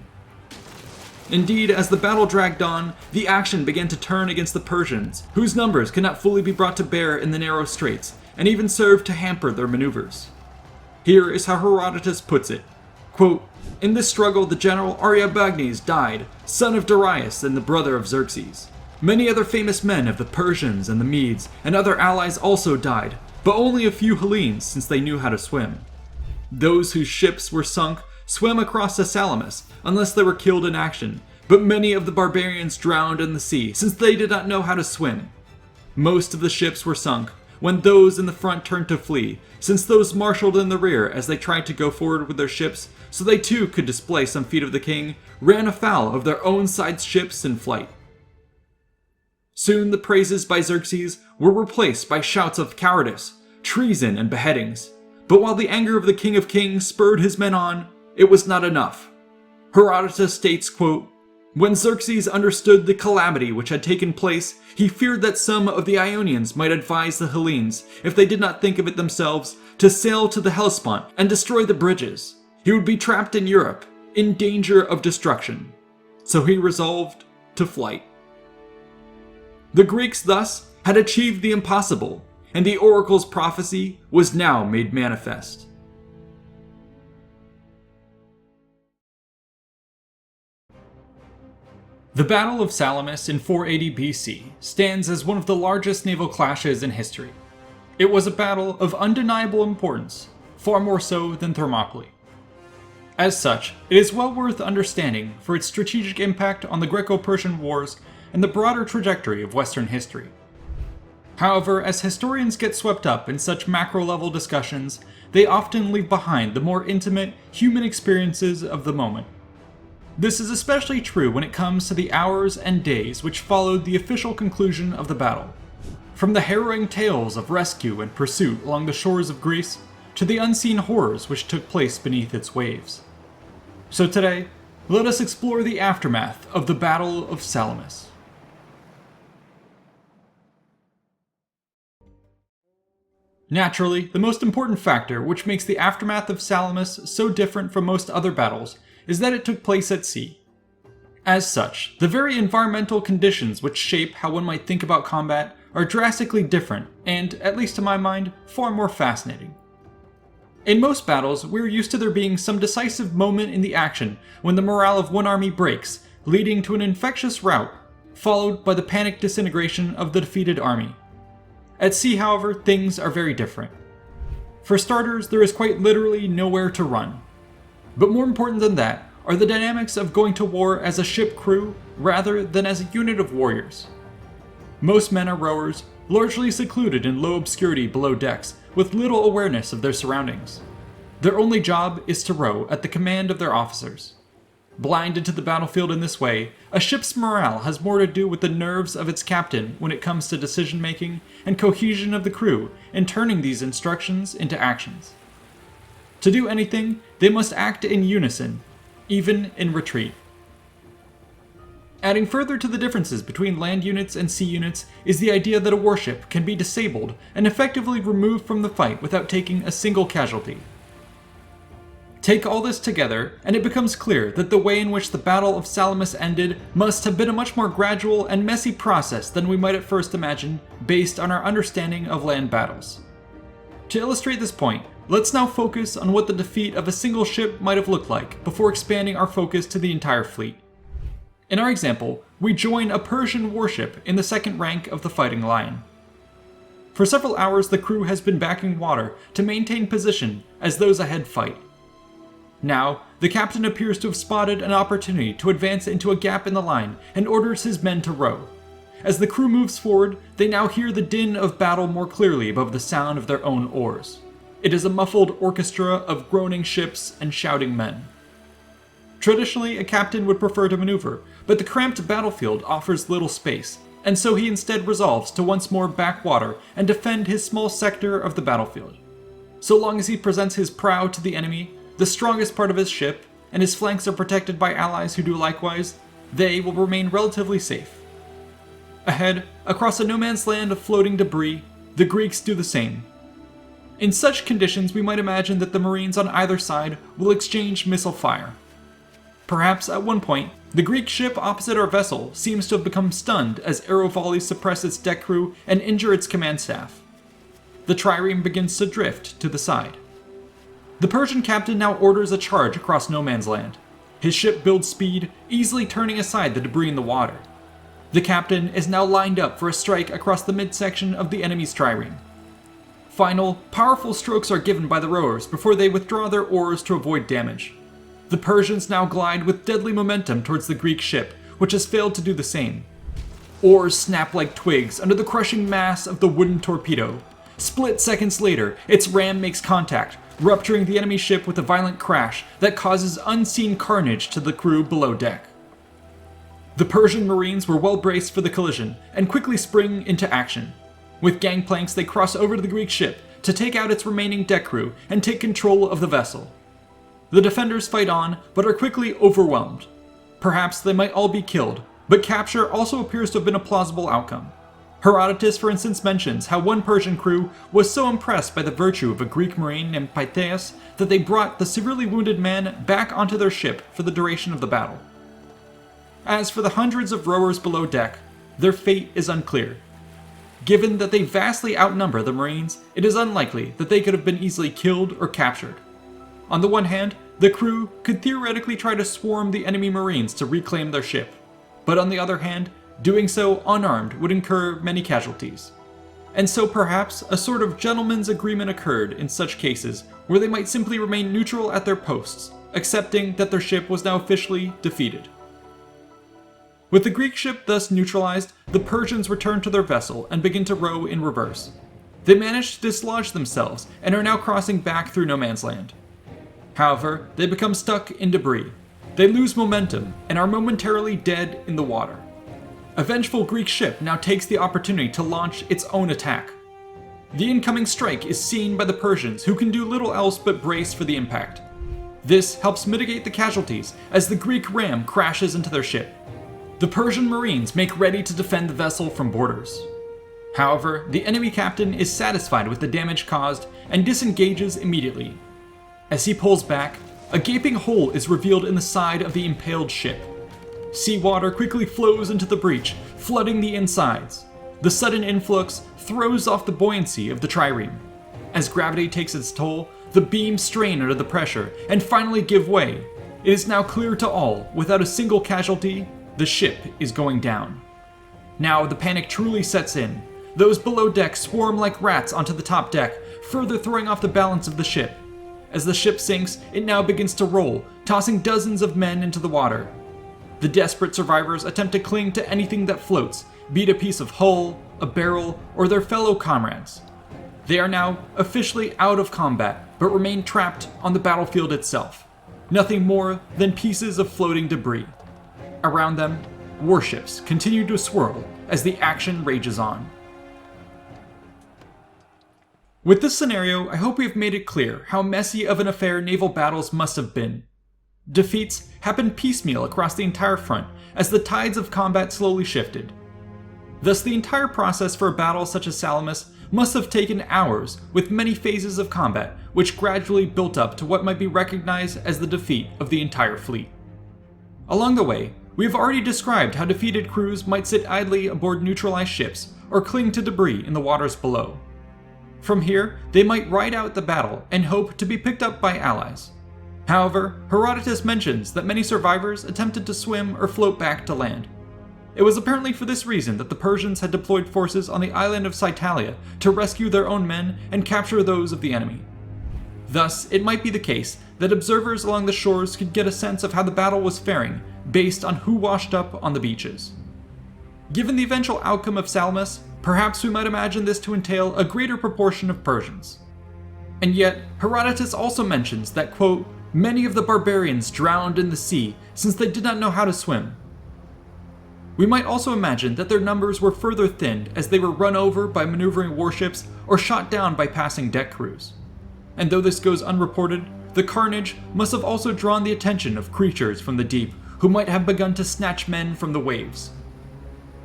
Indeed, as the battle dragged on, the action began to turn against the Persians, whose numbers could not fully be brought to bear in the narrow straits, and even served to hamper their maneuvers. Here is how Herodotus puts it, quote, "In this struggle the general Ariobarnes died, son of Darius and the brother of Xerxes. Many other famous men of the Persians and the Medes and other allies also died, but only a few Hellenes, since they knew how to swim. Those whose ships were sunk swam across to Salamis, unless they were killed in action, but many of the barbarians drowned in the sea, since they did not know how to swim. Most of the ships were sunk, when those in the front turned to flee, since those marshaled in the rear as they tried to go forward with their ships, so they too could display some feat of the king, ran afoul of their own side's ships in flight. Soon the praises by Xerxes were replaced by shouts of cowardice, treason, and beheadings. But while the anger of the King of Kings spurred his men on, it was not enough. Herodotus states, quote, "When Xerxes understood the calamity which had taken place, he feared that some of the Ionians might advise the Hellenes, if they did not think of it themselves, to sail to the Hellespont and destroy the bridges. He would be trapped in Europe, in danger of destruction. So he resolved to flight." The Greeks thus had achieved the impossible, and the oracle's prophecy was now made manifest. The Battle of Salamis in 480 BC stands as one of the largest naval clashes in history. It was a battle of undeniable importance, far more so than Thermopylae. As such, it is well worth understanding for its strategic impact on the Greco-Persian Wars and the broader trajectory of Western history. However, as historians get swept up in such macro-level discussions, they often leave behind the more intimate, human experiences of the moment. This is especially true when it comes to the hours and days which followed the official conclusion of the battle. From the harrowing tales of rescue and pursuit along the shores of Greece, to the unseen horrors which took place beneath its waves. So today, let us explore the aftermath of the Battle of Salamis. Naturally, the most important factor which makes the aftermath of Salamis so different from most other battles is that it took place at sea. As such, the very environmental conditions which shape how one might think about combat are drastically different and, at least to my mind, far more fascinating. In most battles, we're used to there being some decisive moment in the action when the morale of one army breaks, leading to an infectious rout, followed by the panicked disintegration of the defeated army. At sea, however, things are very different. For starters, there is quite literally nowhere to run. But more important than that are the dynamics of going to war as a ship crew rather than as a unit of warriors. Most men are rowers, largely secluded in low obscurity below decks, with little awareness of their surroundings. Their only job is to row at the command of their officers. Blinded to the battlefield in this way, a ship's morale has more to do with the nerves of its captain when it comes to decision-making and cohesion of the crew in turning these instructions into actions. To do anything, they must act in unison, even in retreat. Adding further to the differences between land units and sea units is the idea that a warship can be disabled and effectively removed from the fight without taking a single casualty. Take all this together, and it becomes clear that the way in which the Battle of Salamis ended must have been a much more gradual and messy process than we might at first imagine, based on our understanding of land battles. To illustrate this point, let's now focus on what the defeat of a single ship might have looked like, before expanding our focus to the entire fleet. In our example, we join a Persian warship in the second rank of the fighting line. For several hours, the crew has been backing water to maintain position as those ahead fight. Now, the captain appears to have spotted an opportunity to advance into a gap in the line and orders his men to row. As the crew moves forward, they now hear the din of battle more clearly above the sound of their own oars. It is a muffled orchestra of groaning ships and shouting men. Traditionally, a captain would prefer to maneuver, but the cramped battlefield offers little space, and so he instead resolves to once more back water and defend his small sector of the battlefield. So long as he presents his prow to the enemy, the strongest part of his ship, and his flanks are protected by allies who do likewise, they will remain relatively safe. Ahead, across a no-man's land of floating debris, the Greeks do the same. In such conditions, we might imagine that the Marines on either side will exchange missile fire. Perhaps at one point, the Greek ship opposite our vessel seems to have become stunned as arrow volleys suppress its deck crew and injure its command staff. The trireme begins to drift to the side. The Persian captain now orders a charge across no man's land. His ship builds speed, easily turning aside the debris in the water. The captain is now lined up for a strike across the midsection of the enemy's trireme. Final, powerful strokes are given by the rowers before they withdraw their oars to avoid damage. The Persians now glide with deadly momentum towards the Greek ship, which has failed to do the same. Oars snap like twigs under the crushing mass of the wooden torpedo. Split seconds later, its ram makes contact, rupturing the enemy ship with a violent crash that causes unseen carnage to the crew below deck. The Persian Marines were well braced for the collision and quickly spring into action. With gangplanks, they cross over to the Greek ship to take out its remaining deck crew and take control of the vessel. The defenders fight on, but are quickly overwhelmed. Perhaps they might all be killed, but capture also appears to have been a plausible outcome. Herodotus, for instance, mentions how one Persian crew was so impressed by the virtue of a Greek marine named Pythaeus that they brought the severely wounded man back onto their ship for the duration of the battle. As for the hundreds of rowers below deck, their fate is unclear. Given that they vastly outnumber the Marines, it is unlikely that they could have been easily killed or captured. On the one hand, the crew could theoretically try to swarm the enemy Marines to reclaim their ship, but on the other hand, doing so unarmed would incur many casualties. And so perhaps a sort of gentleman's agreement occurred in such cases where they might simply remain neutral at their posts, accepting that their ship was now officially defeated. With the Greek ship thus neutralized, the Persians return to their vessel and begin to row in reverse. They manage to dislodge themselves and are now crossing back through no man's land. However, they become stuck in debris. They lose momentum and are momentarily dead in the water. A vengeful Greek ship now takes the opportunity to launch its own attack. The incoming strike is seen by the Persians, who can do little else but brace for the impact. This helps mitigate the casualties as the Greek ram crashes into their ship. The Persian Marines make ready to defend the vessel from boarders. However, the enemy captain is satisfied with the damage caused and disengages immediately. As he pulls back, a gaping hole is revealed in the side of the impaled ship. Seawater quickly flows into the breach, flooding the insides. The sudden influx throws off the buoyancy of the trireme. As gravity takes its toll, the beams strain under the pressure and finally give way. It is now clear to all, without a single casualty, the ship is going down. Now the panic truly sets in. Those below deck swarm like rats onto the top deck, further throwing off the balance of the ship. As the ship sinks, it now begins to roll, tossing dozens of men into the water. The desperate survivors attempt to cling to anything that floats, be it a piece of hull, a barrel, or their fellow comrades. They are now officially out of combat, but remain trapped on the battlefield itself. Nothing more than pieces of floating debris. Around them, warships continue to swirl as the action rages on. With this scenario, I hope we have made it clear how messy of an affair naval battles must have been. Defeats happened piecemeal across the entire front as the tides of combat slowly shifted. Thus, the entire process for a battle such as Salamis must have taken hours, with many phases of combat, which gradually built up to what might be recognized as the defeat of the entire fleet. Along the way, we have already described how defeated crews might sit idly aboard neutralized ships or cling to debris in the waters below. From here, they might ride out the battle and hope to be picked up by allies. However, Herodotus mentions that many survivors attempted to swim or float back to land. It was apparently for this reason that the Persians had deployed forces on the island of Psytalia to rescue their own men and capture those of the enemy. Thus, it might be the case that observers along the shores could get a sense of how the battle was faring based on who washed up on the beaches. Given the eventual outcome of Salamis, perhaps we might imagine this to entail a greater proportion of Persians. And yet, Herodotus also mentions that, quote, many of the barbarians drowned in the sea since they did not know how to swim. We might also imagine that their numbers were further thinned as they were run over by maneuvering warships or shot down by passing deck crews. And though this goes unreported, the carnage must have also drawn the attention of creatures from the deep who might have begun to snatch men from the waves.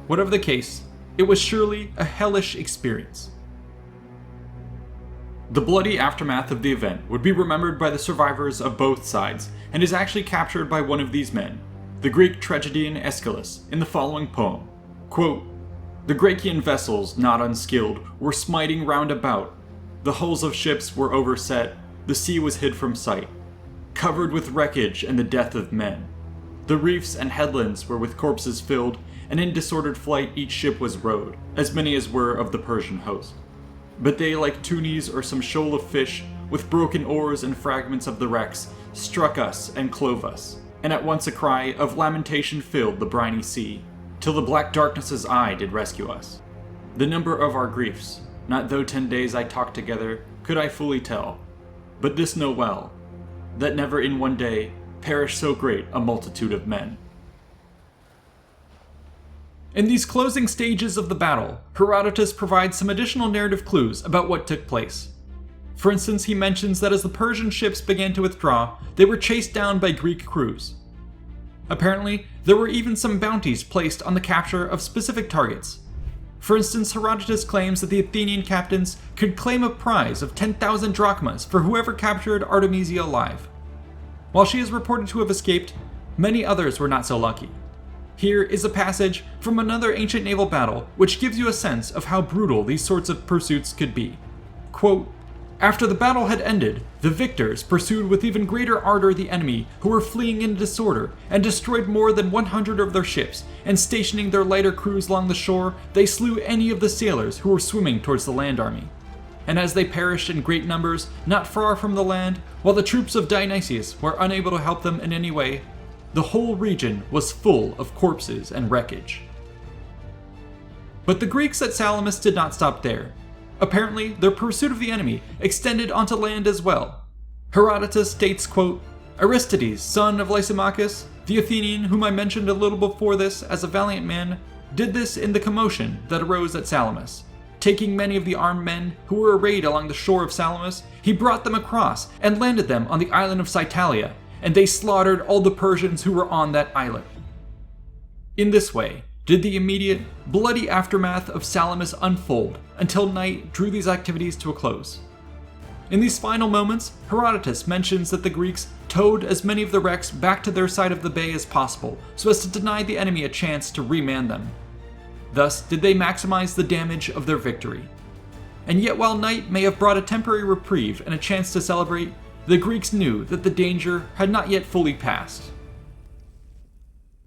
Whatever the case, it was surely a hellish experience. The bloody aftermath of the event would be remembered by the survivors of both sides, and is actually captured by one of these men, the Greek tragedian Aeschylus, in the following poem. Quote, the Graecian vessels, not unskilled, were smiting round about. The hulls of ships were overset, the sea was hid from sight, covered with wreckage and the death of men. The reefs and headlands were with corpses filled, and in disordered flight each ship was rowed, as many as were of the Persian host. But they, like tunnies or some shoal of fish, with broken oars and fragments of the wrecks, struck us and clove us, and at once a cry of lamentation filled the briny sea, till the black darkness's eye did rescue us. The number of our griefs, not though 10 days I talked together, could I fully tell, but this know well, that never in one day perished so great a multitude of men. In these closing stages of the battle, Herodotus provides some additional narrative clues about what took place. For instance, he mentions that as the Persian ships began to withdraw, they were chased down by Greek crews. Apparently, there were even some bounties placed on the capture of specific targets. For instance, Herodotus claims that the Athenian captains could claim a prize of 10,000 drachmas for whoever captured Artemisia alive. While she is reported to have escaped, many others were not so lucky. Here is a passage from another ancient naval battle which gives you a sense of how brutal these sorts of pursuits could be. Quote, after the battle had ended, the victors pursued with even greater ardor the enemy who were fleeing in disorder, and destroyed more than 100 of their ships, and stationing their lighter crews along the shore, they slew any of the sailors who were swimming towards the land army. And as they perished in great numbers, not far from the land, while the troops of Dionysius were unable to help them in any way, the whole region was full of corpses and wreckage. But the Greeks at Salamis did not stop there. Apparently, their pursuit of the enemy extended onto land as well. Herodotus states, quote, Aristides, son of Lysimachus, the Athenian whom I mentioned a little before this as a valiant man, did this in the commotion that arose at Salamis. Taking many of the armed men who were arrayed along the shore of Salamis, he brought them across and landed them on the island of Psytalia, and they slaughtered all the Persians who were on that islet. In this way did the immediate, bloody aftermath of Salamis unfold until night drew these activities to a close. In these final moments, Herodotus mentions that the Greeks towed as many of the wrecks back to their side of the bay as possible so as to deny the enemy a chance to reman them. Thus did they maximize the damage of their victory. And yet while night may have brought a temporary reprieve and a chance to celebrate, the Greeks knew that the danger had not yet fully passed.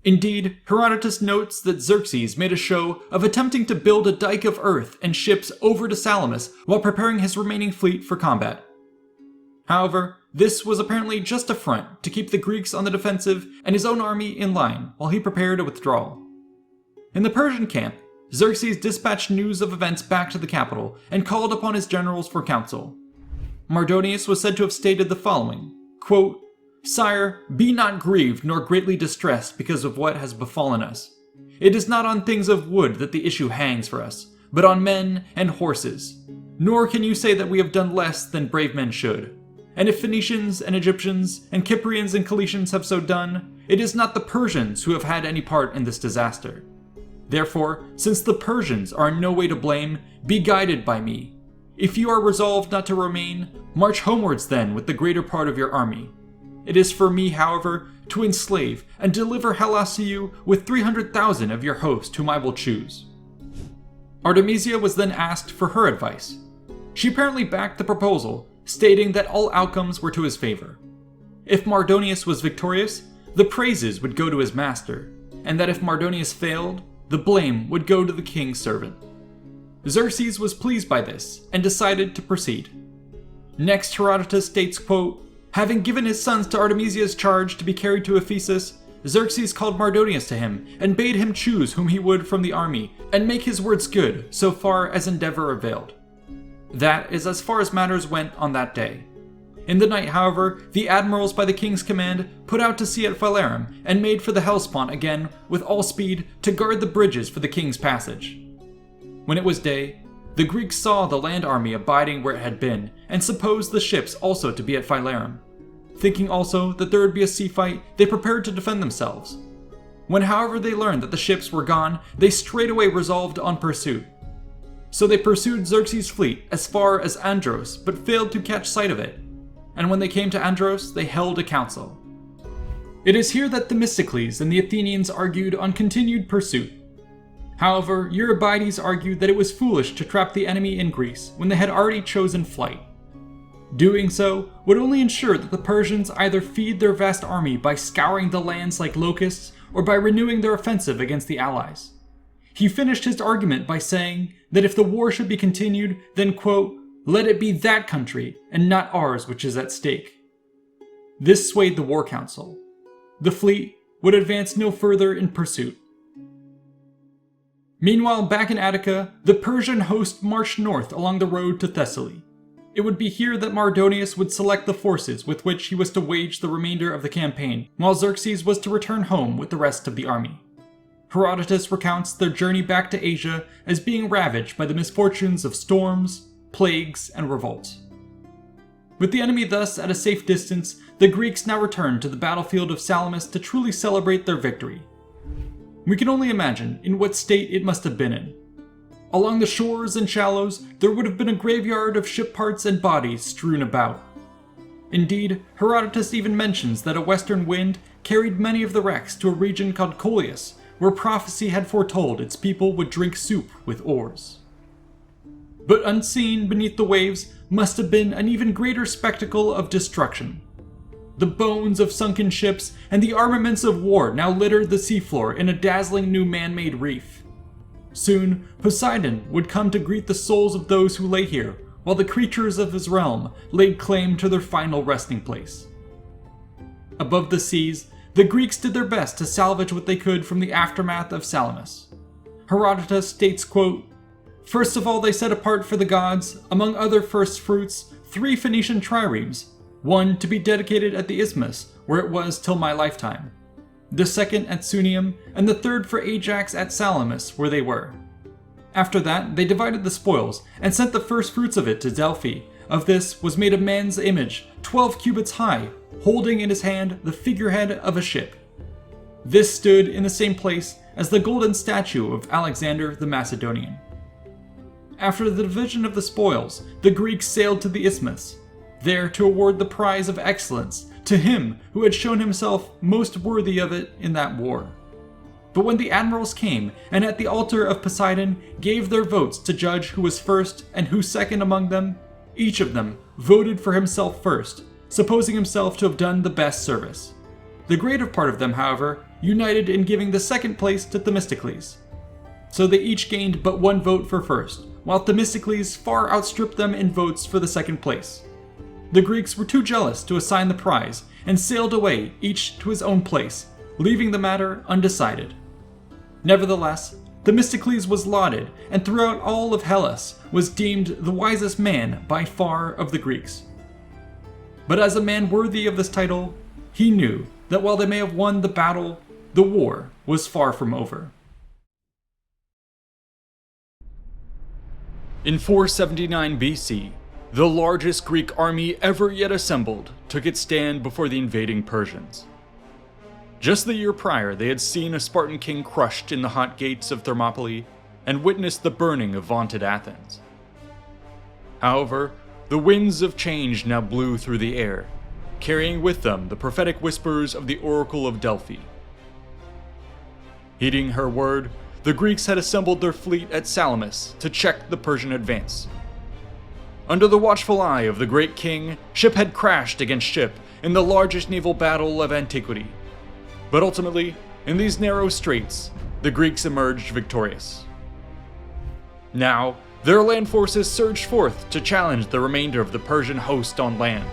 Indeed, Herodotus notes that Xerxes made a show of attempting to build a dike of earth and ships over to Salamis while preparing his remaining fleet for combat. However, this was apparently just a front to keep the Greeks on the defensive and his own army in line while he prepared a withdrawal. In the Persian camp, Xerxes dispatched news of events back to the capital and called upon his generals for counsel. Mardonius was said to have stated the following, quote, Sire, be not grieved nor greatly distressed because of what has befallen us. It is not on things of wood that the issue hangs for us, but on men and horses. Nor can you say that we have done less than brave men should. And if Phoenicians and Egyptians and Cyprians and Cilicians have so done, it is not the Persians who have had any part in this disaster. Therefore, since the Persians are in no way to blame, be guided by me. If you are resolved not to remain, march homewards then with the greater part of your army. It is for me, however, to enslave and deliver Hellas to you with 300,000 of your host whom I will choose. Artemisia was then asked for her advice. She apparently backed the proposal, stating that all outcomes were to his favor. If Mardonius was victorious, the praises would go to his master, and that if Mardonius failed, the blame would go to the king's servant. Xerxes was pleased by this and decided to proceed. Next, Herodotus states, quote, having given his sons to Artemisia's charge to be carried to Ephesus, Xerxes called Mardonius to him and bade him choose whom he would from the army and make his words good so far as endeavor availed. That is as far as matters went on that day. In the night, however, the admirals by the king's command put out to sea at Phalerum and made for the Hellespont again with all speed to guard the bridges for the king's passage. When it was day, the Greeks saw the land army abiding where it had been and supposed the ships also to be at Phalerum. Thinking also that there would be a sea fight, they prepared to defend themselves. When however they learned that the ships were gone, they straightway resolved on pursuit. So they pursued Xerxes' fleet as far as Andros, but failed to catch sight of it. And when they came to Andros, they held a council. It is here that Themistocles and the Athenians argued on continued pursuit. However, Eurybiades argued that it was foolish to trap the enemy in Greece when they had already chosen flight. Doing so would only ensure that the Persians either feed their vast army by scouring the lands like locusts or by renewing their offensive against the allies. He finished his argument by saying that if the war should be continued, then, quote, let it be that country and not ours which is at stake. This swayed the war council. The fleet would advance no further in pursuit. Meanwhile, back in Attica, the Persian host marched north along the road to Thessaly. It would be here that Mardonius would select the forces with which he was to wage the remainder of the campaign, while Xerxes was to return home with the rest of the army. Herodotus recounts their journey back to Asia as being ravaged by the misfortunes of storms, plagues, and revolts. With the enemy thus at a safe distance, the Greeks now returned to the battlefield of Salamis to truly celebrate their victory. We can only imagine in what state it must have been in. Along the shores and shallows, there would have been a graveyard of ship parts and bodies strewn about. Indeed, Herodotus even mentions that a western wind carried many of the wrecks to a region called Colius, where prophecy had foretold its people would drink soup with oars. But unseen beneath the waves must have been an even greater spectacle of destruction. The bones of sunken ships and the armaments of war now littered the seafloor in a dazzling new man-made reef. Soon, Poseidon would come to greet the souls of those who lay here, while the creatures of his realm laid claim to their final resting place. Above the seas, the Greeks did their best to salvage what they could from the aftermath of Salamis. Herodotus states, quote, first of all they set apart for the gods, among other first fruits, 3 Phoenician triremes, one to be dedicated at the Isthmus, where it was till my lifetime, the second at Sunium, and the third for Ajax at Salamis, where they were. After that, they divided the spoils, and sent the first fruits of it to Delphi. Of this was made a man's image, 12 cubits high, holding in his hand the figurehead of a ship. This stood in the same place as the golden statue of Alexander the Macedonian. After the division of the spoils, the Greeks sailed to the Isthmus, there to award the prize of excellence to him who had shown himself most worthy of it in that war. But when the admirals came, and at the altar of Poseidon gave their votes to judge who was first and who second among them, each of them voted for himself first, supposing himself to have done the best service. The greater part of them, however, united in giving the second place to Themistocles. So they each gained but 1 vote for first, while Themistocles far outstripped them in votes for the second place. The Greeks were too jealous to assign the prize, and sailed away, each to his own place, leaving the matter undecided. Nevertheless, Themistocles was lauded, and throughout all of Hellas was deemed the wisest man by far of the Greeks. But as a man worthy of this title, he knew that while they may have won the battle, the war was far from over. In 479 BC, the largest Greek army ever yet assembled took its stand before the invading Persians. Just the year prior, they had seen a Spartan king crushed in the hot gates of Thermopylae and witnessed the burning of vaunted Athens. However, the winds of change now blew through the air, carrying with them the prophetic whispers of the Oracle of Delphi. Heeding her word, the Greeks had assembled their fleet at Salamis to check the Persian advance. Under the watchful eye of the great king, ship had crashed against ship in the largest naval battle of antiquity. But ultimately, in these narrow straits, the Greeks emerged victorious. Now, their land forces surged forth to challenge the remainder of the Persian host on land.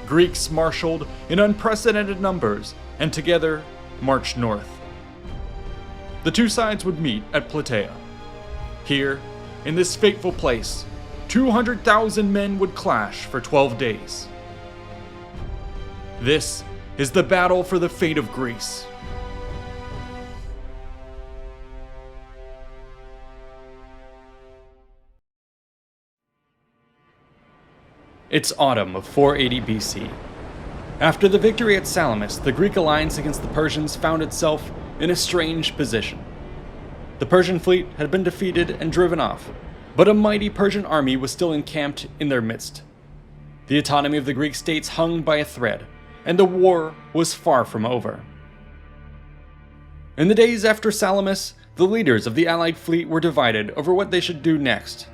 Greeks marshaled in unprecedented numbers, and together marched north. The two sides would meet at Plataea. Here, in this fateful place, 200,000 men would clash for 12 days. This is the battle for the fate of Greece. It's autumn of 480 BC. After the victory at Salamis, the Greek alliance against the Persians found itself in a strange position. The Persian fleet had been defeated and driven off, but a mighty Persian army was still encamped in their midst. The autonomy of the Greek states hung by a thread, and the war was far from over. In the days after Salamis, the leaders of the allied fleet were divided over what they should do next.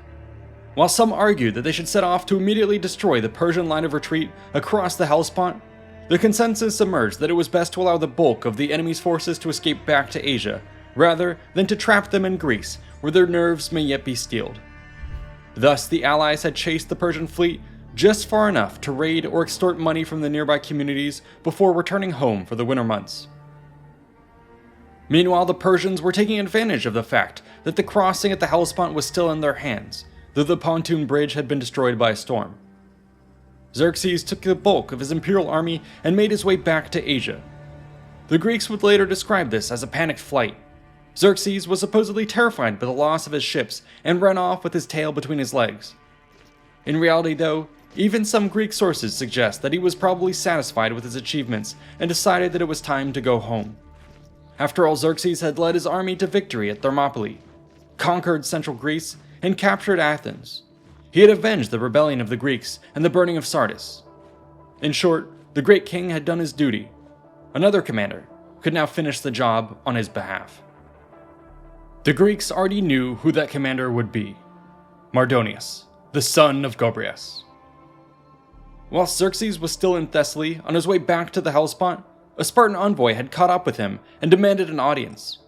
While some argued that they should set off to immediately destroy the Persian line of retreat across the Hellespont, the consensus emerged that it was best to allow the bulk of the enemy's forces to escape back to Asia, rather than to trap them in Greece, where their nerves may yet be steeled. Thus, the allies had chased the Persian fleet just far enough to raid or extort money from the nearby communities before returning home for the winter months. Meanwhile, the Persians were taking advantage of the fact that the crossing at the Hellespont was still in their hands, though the pontoon bridge had been destroyed by a storm. Xerxes took the bulk of his imperial army and made his way back to Asia. The Greeks would later describe this as a panicked flight. Xerxes was supposedly terrified by the loss of his ships and ran off with his tail between his legs. In reality, though, even some Greek sources suggest that he was probably satisfied with his achievements and decided that it was time to go home. After all, Xerxes had led his army to victory at Thermopylae, conquered central Greece, and captured Athens. He had avenged the rebellion of the Greeks and the burning of Sardis. In short, the great king had done his duty. Another commander could now finish the job on his behalf. The Greeks already knew who that commander would be: Mardonius, the son of Gobryas. While Xerxes was still in Thessaly on his way back to the Hellespont, a Spartan envoy had caught up with him and demanded an audience.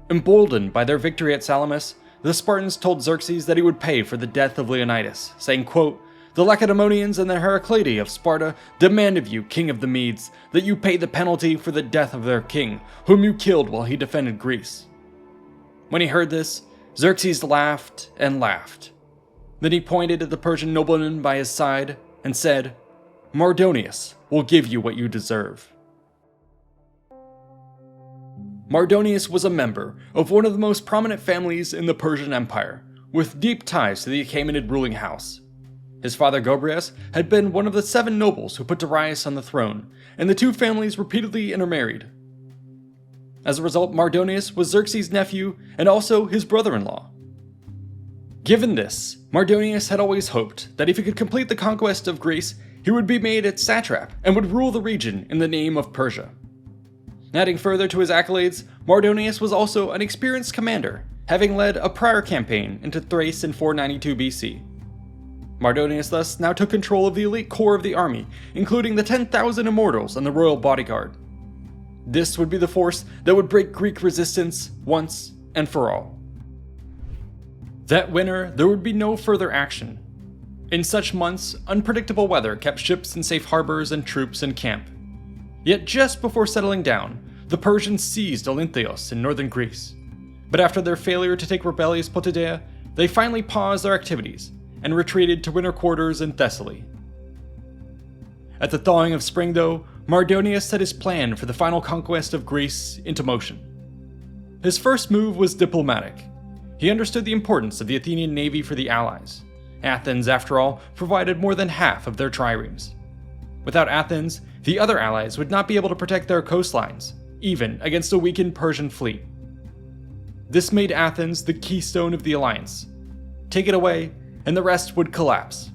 Emboldened by their victory at Salamis, the Spartans told Xerxes that he would pay for the death of Leonidas, saying, quote, "The Lacedaemonians and the Heraclidae of Sparta demand of you, king of the Medes, that you pay the penalty for the death of their king, whom you killed while he defended Greece." When he heard this, Xerxes laughed and laughed. Then he pointed at the Persian nobleman by his side and said, "Mardonius will give you what you deserve." Mardonius was a member of one of the most prominent families in the Persian Empire, with deep ties to the Achaemenid ruling house. His father Gobryas had been one of the 7 nobles who put Darius on the throne, and the two families repeatedly intermarried. As a result, Mardonius was Xerxes' nephew and also his brother-in-law. Given this, Mardonius had always hoped that if he could complete the conquest of Greece, he would be made its satrap and would rule the region in the name of Persia. Adding further to his accolades, Mardonius was also an experienced commander, having led a prior campaign into Thrace in 492 BC. Mardonius thus now took control of the elite core of the army, including the 10,000 immortals and the royal bodyguard. This would be the force that would break Greek resistance once and for all. That winter, there would be no further action. In such months, unpredictable weather kept ships in safe harbors and troops in camp. Yet just before settling down, the Persians seized Olynthos in northern Greece. But after their failure to take rebellious Plataea, they finally paused their activities and retreated to winter quarters in Thessaly. At the thawing of spring, though, Mardonius set his plan for the final conquest of Greece into motion. His first move was diplomatic. He understood the importance of the Athenian navy for the allies. Athens, after all, provided more than half of their triremes. Without Athens, the other allies would not be able to protect their coastlines, even against a weakened Persian fleet. This made Athens the keystone of the alliance. Take it away, and the rest would collapse.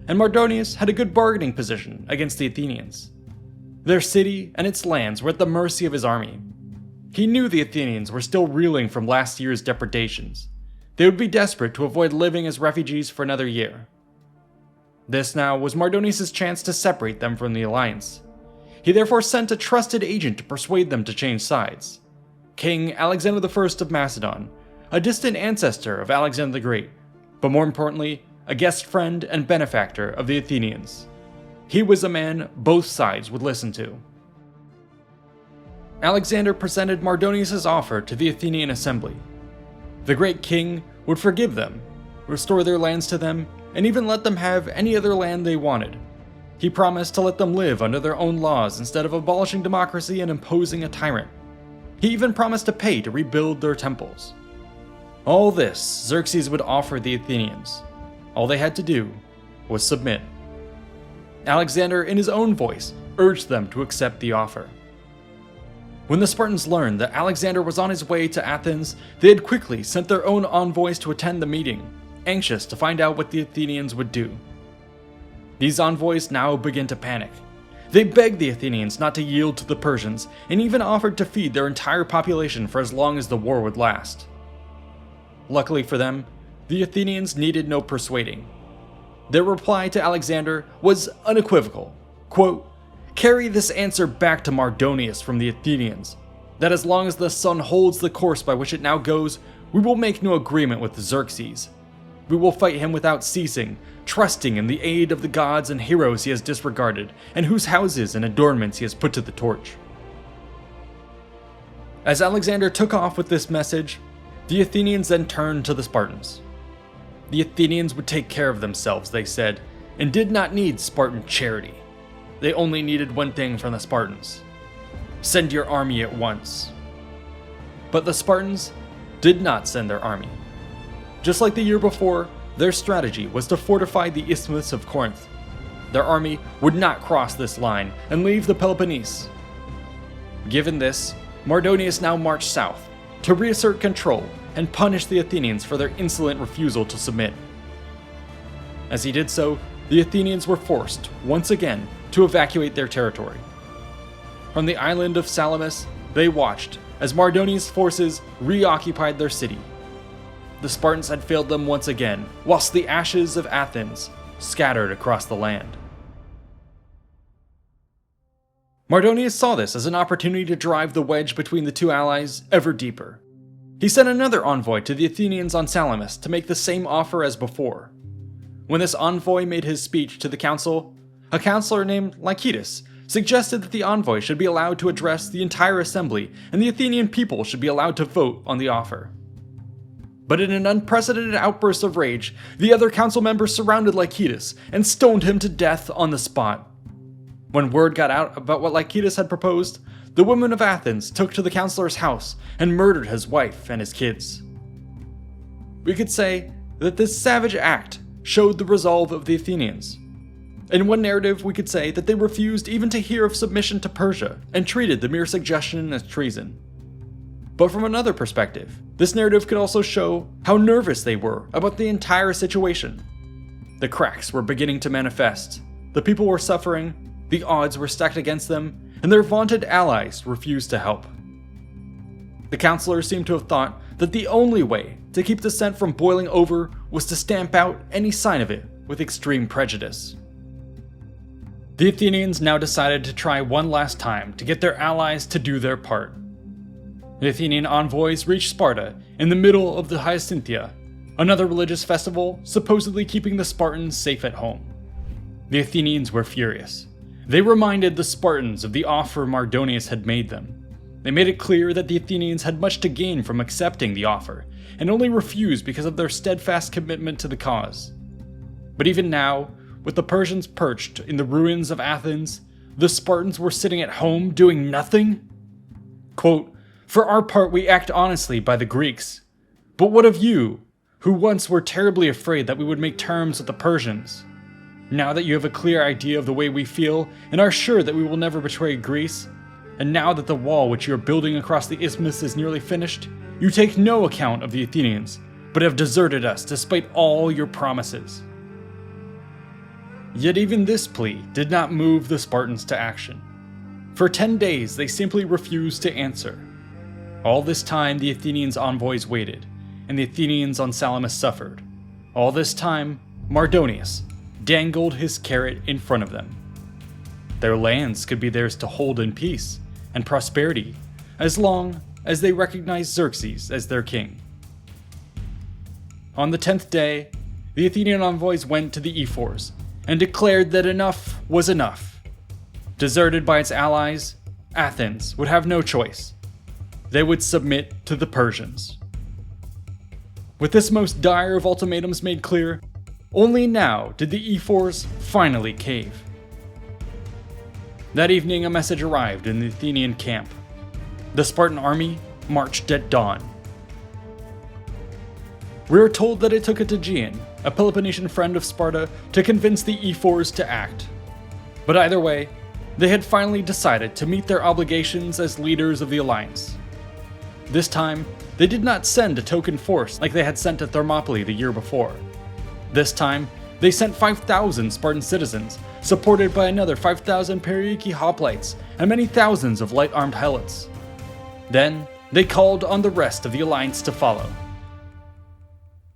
And Mardonius had a good bargaining position against the Athenians. Their city and its lands were at the mercy of his army. He knew the Athenians were still reeling from last year's depredations. They would be desperate to avoid living as refugees for another year. This now was Mardonius' chance to separate them from the alliance. He therefore sent a trusted agent to persuade them to change sides. King Alexander I of Macedon, a distant ancestor of Alexander the Great, but more importantly, a guest friend and benefactor of the Athenians. He was a man both sides would listen to. Alexander presented Mardonius' offer to the Athenian assembly. The great king would forgive them, restore their lands to them, and even let them have any other land they wanted. He promised to let them live under their own laws instead of abolishing democracy and imposing a tyrant. He even promised to pay to rebuild their temples. All this Xerxes would offer the Athenians. All they had to do was submit. Alexander, in his own voice, urged them to accept the offer. When the Spartans learned that Alexander was on his way to Athens, they had quickly sent their own envoys to attend the meeting, anxious to find out what the Athenians would do. These envoys now began to panic. They begged the Athenians not to yield to the Persians, and even offered to feed their entire population for as long as the war would last. Luckily for them, the Athenians needed no persuading. Their reply to Alexander was unequivocal. Quote, "Carry this answer back to Mardonius from the Athenians, that as long as the sun holds the course by which it now goes, we will make no agreement with Xerxes. We will fight him without ceasing, trusting in the aid of the gods and heroes he has disregarded, and whose houses and adornments he has put to the torch." As Alexander took off with this message, the Athenians then turned to the Spartans. The Athenians would take care of themselves, they said, and did not need Spartan charity. They only needed one thing from the Spartans: send your army at once. But the Spartans did not send their army. Just like the year before, their strategy was to fortify the Isthmus of Corinth. Their army would not cross this line and leave the Peloponnese. Given this, Mardonius now marched south to reassert control and punish the Athenians for their insolent refusal to submit. As he did so, the Athenians were forced, once again, to evacuate their territory. From the island of Salamis, they watched as Mardonius' forces reoccupied their city. The Spartans had failed them once again, whilst the ashes of Athens scattered across the land. Mardonius saw this as an opportunity to drive the wedge between the two allies ever deeper. He sent another envoy to the Athenians on Salamis to make the same offer as before. When this envoy made his speech to the council, a counselor named Leonidas suggested that the envoy should be allowed to address the entire assembly and the Athenian people should be allowed to vote on the offer. But in an unprecedented outburst of rage, the other council members surrounded Leonidas and stoned him to death on the spot. When word got out about what Leonidas had proposed, the women of Athens took to the counselor's house and murdered his wife and his kids. We could say that this savage act showed the resolve of the Athenians. In one narrative, we could say that they refused even to hear of submission to Persia and treated the mere suggestion as treason. But from another perspective, this narrative could also show how nervous they were about the entire situation. The cracks were beginning to manifest, the people were suffering, the odds were stacked against them, and their vaunted allies refused to help. The counselors seem to have thought that the only way to keep dissent from boiling over was to stamp out any sign of it with extreme prejudice. The Athenians now decided to try one last time to get their allies to do their part. The Athenian envoys reached Sparta in the middle of the Hyacinthia, another religious festival supposedly keeping the Spartans safe at home. The Athenians were furious. They reminded the Spartans of the offer Mardonius had made them. They made it clear that the Athenians had much to gain from accepting the offer, and only refused because of their steadfast commitment to the cause. But even now, with the Persians perched in the ruins of Athens, the Spartans were sitting at home doing nothing? Quote, "For our part we act honestly by the Greeks. But what of you, who once were terribly afraid that we would make terms with the Persians? Now that you have a clear idea of the way we feel, and are sure that we will never betray Greece, and now that the wall which you are building across the isthmus is nearly finished, you take no account of the Athenians, but have deserted us despite all your promises." Yet even this plea did not move the Spartans to action. For 10 days they simply refused to answer. All this time the Athenians' envoys waited, and the Athenians on Salamis suffered. All this time, Mardonius dangled his carrot in front of them. Their lands could be theirs to hold in peace and prosperity, as long as they recognized Xerxes as their king. On the 10th day, the Athenian envoys went to the ephors and declared that enough was enough. Deserted by its allies, Athens would have no choice. They would submit to the Persians. With this most dire of ultimatums made clear, only now did the ephors finally cave. That evening, a message arrived in the Athenian camp. The Spartan army marched at dawn. We are told that it took a Tegean, a Peloponnesian friend of Sparta, to convince the ephors to act. But either way, they had finally decided to meet their obligations as leaders of the alliance. This time, they did not send a token force like they had sent to Thermopylae the year before. This time, they sent 5,000 Spartan citizens, supported by another 5,000 Perioeci hoplites and many thousands of light-armed helots. Then, they called on the rest of the alliance to follow.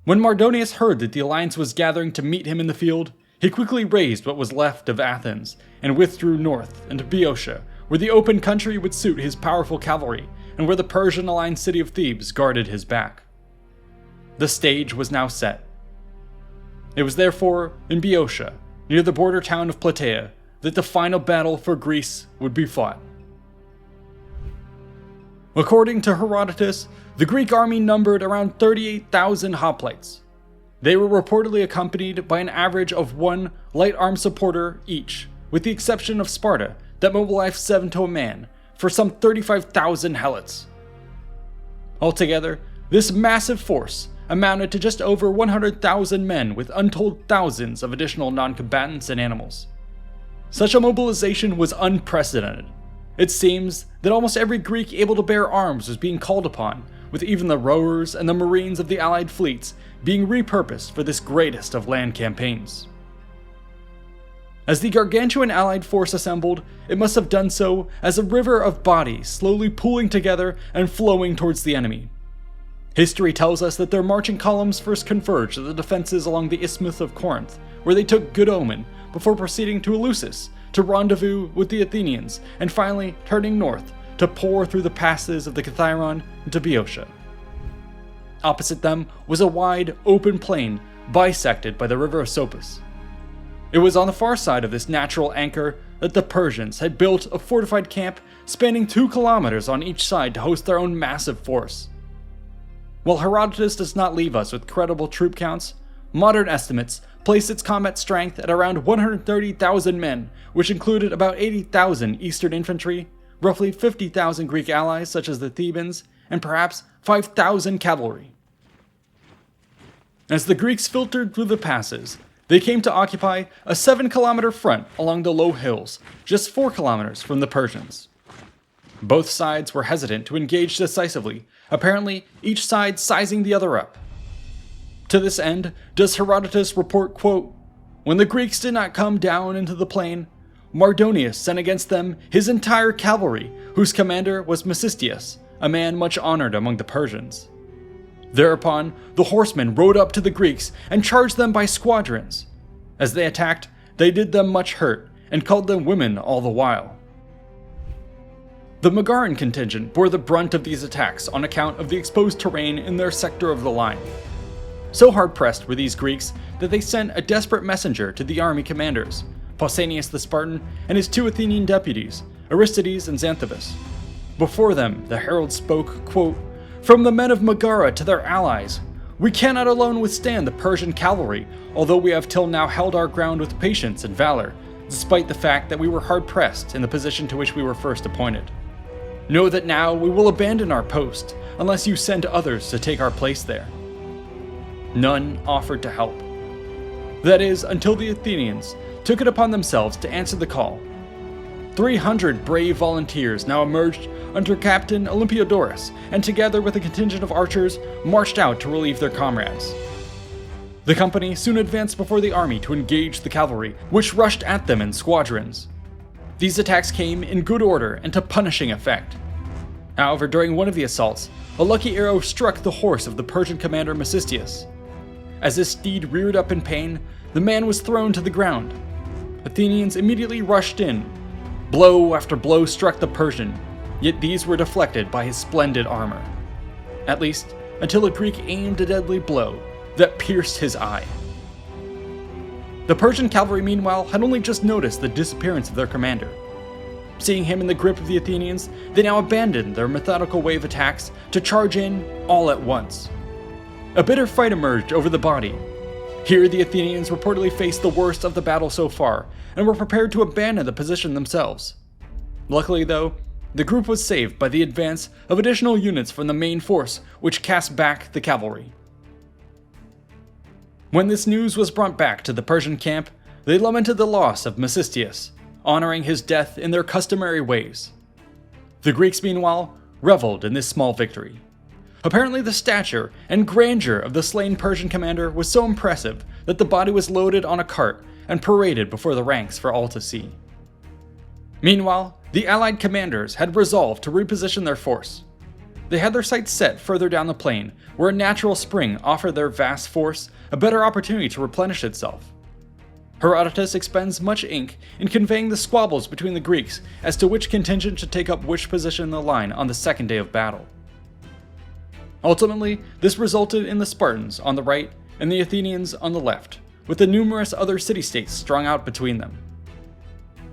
When Mardonius heard that the alliance was gathering to meet him in the field, he quickly raised what was left of Athens and withdrew north into Boeotia, where the open country would suit his powerful cavalry and where the Persian-aligned city of Thebes guarded his back. The stage was now set. It was therefore in Boeotia, near the border town of Plataea, that the final battle for Greece would be fought. According to Herodotus, the Greek army numbered around 38,000 hoplites. They were reportedly accompanied by an average of one light-armed supporter each, with the exception of Sparta, that mobilized 7 to a man, for some 35,000 helots. Altogether, this massive force amounted to just over 100,000 men with untold thousands of additional non-combatants and animals. Such a mobilization was unprecedented. It seems that almost every Greek able to bear arms was being called upon, with even the rowers and the marines of the allied fleets being repurposed for this greatest of land campaigns. As the gargantuan allied force assembled, it must have done so as a river of bodies slowly pooling together and flowing towards the enemy. History tells us that their marching columns first converged at the defenses along the Isthmus of Corinth, where they took good omen before proceeding to Eleusis to rendezvous with the Athenians, and finally turning north to pour through the passes of the Kithaeron into Boeotia. Opposite them was a wide, open plain bisected by the river Asopus. It was on the far side of this natural anchor that the Persians had built a fortified camp spanning 2 kilometers on each side to host their own massive force. While Herodotus does not leave us with credible troop counts, modern estimates place its combat strength at around 130,000 men, which included about 80,000 Eastern infantry, roughly 50,000 Greek allies such as the Thebans, and perhaps 5,000 cavalry. As the Greeks filtered through the passes, they came to occupy a 7-kilometer front along the low hills, just 4 kilometers from the Persians. Both sides were hesitant to engage decisively, apparently each side sizing the other up. To this end, does Herodotus report, quote, "When the Greeks did not come down into the plain, Mardonius sent against them his entire cavalry, whose commander was Mecistius, a man much honored among the Persians. Thereupon, the horsemen rode up to the Greeks and charged them by squadrons. As they attacked, they did them much hurt, and called them women all the while." The Megaran contingent bore the brunt of these attacks on account of the exposed terrain in their sector of the line. So hard-pressed were these Greeks that they sent a desperate messenger to the army commanders, Pausanias the Spartan and his 2 Athenian deputies, Aristides and Xanthibus. Before them, the herald spoke, quote, "From the men of Megara to their allies, we cannot alone withstand the Persian cavalry, although we have till now held our ground with patience and valor, despite the fact that we were hard-pressed in the position to which we were first appointed. Know that now we will abandon our post, unless you send others to take our place there." None offered to help. That is, until the Athenians took it upon themselves to answer the call. 300 brave volunteers now emerged under Captain Olympiodorus, and together with a contingent of archers, marched out to relieve their comrades. The company soon advanced before the army to engage the cavalry, which rushed at them in squadrons. These attacks came in good order and to punishing effect. However, during one of the assaults, a lucky arrow struck the horse of the Persian commander Mecistius. As his steed reared up in pain, the man was thrown to the ground. Athenians immediately rushed in. Blow after blow struck the Persian, yet these were deflected by his splendid armor. At least, until a Greek aimed a deadly blow that pierced his eye. The Persian cavalry, meanwhile, had only just noticed the disappearance of their commander. Seeing him in the grip of the Athenians, they now abandoned their methodical wave attacks to charge in all at once. A bitter fight emerged over the body. Here, the Athenians reportedly faced the worst of the battle so far, and were prepared to abandon the position themselves. Luckily, though, the group was saved by the advance of additional units from the main force, which cast back the cavalry. When this news was brought back to the Persian camp, they lamented the loss of Mecistius, honoring his death in their customary ways. The Greeks, meanwhile, reveled in this small victory. Apparently, the stature and grandeur of the slain Persian commander was so impressive that the body was loaded on a cart and paraded before the ranks for all to see. Meanwhile, the Allied commanders had resolved to reposition their force. They had their sights set further down the plain, where a natural spring offered their vast force a better opportunity to replenish itself. Herodotus expends much ink in conveying the squabbles between the Greeks as to which contingent should take up which position in the line on the second day of battle. Ultimately, this resulted in the Spartans on the right and the Athenians on the left, with the numerous other city-states strung out between them.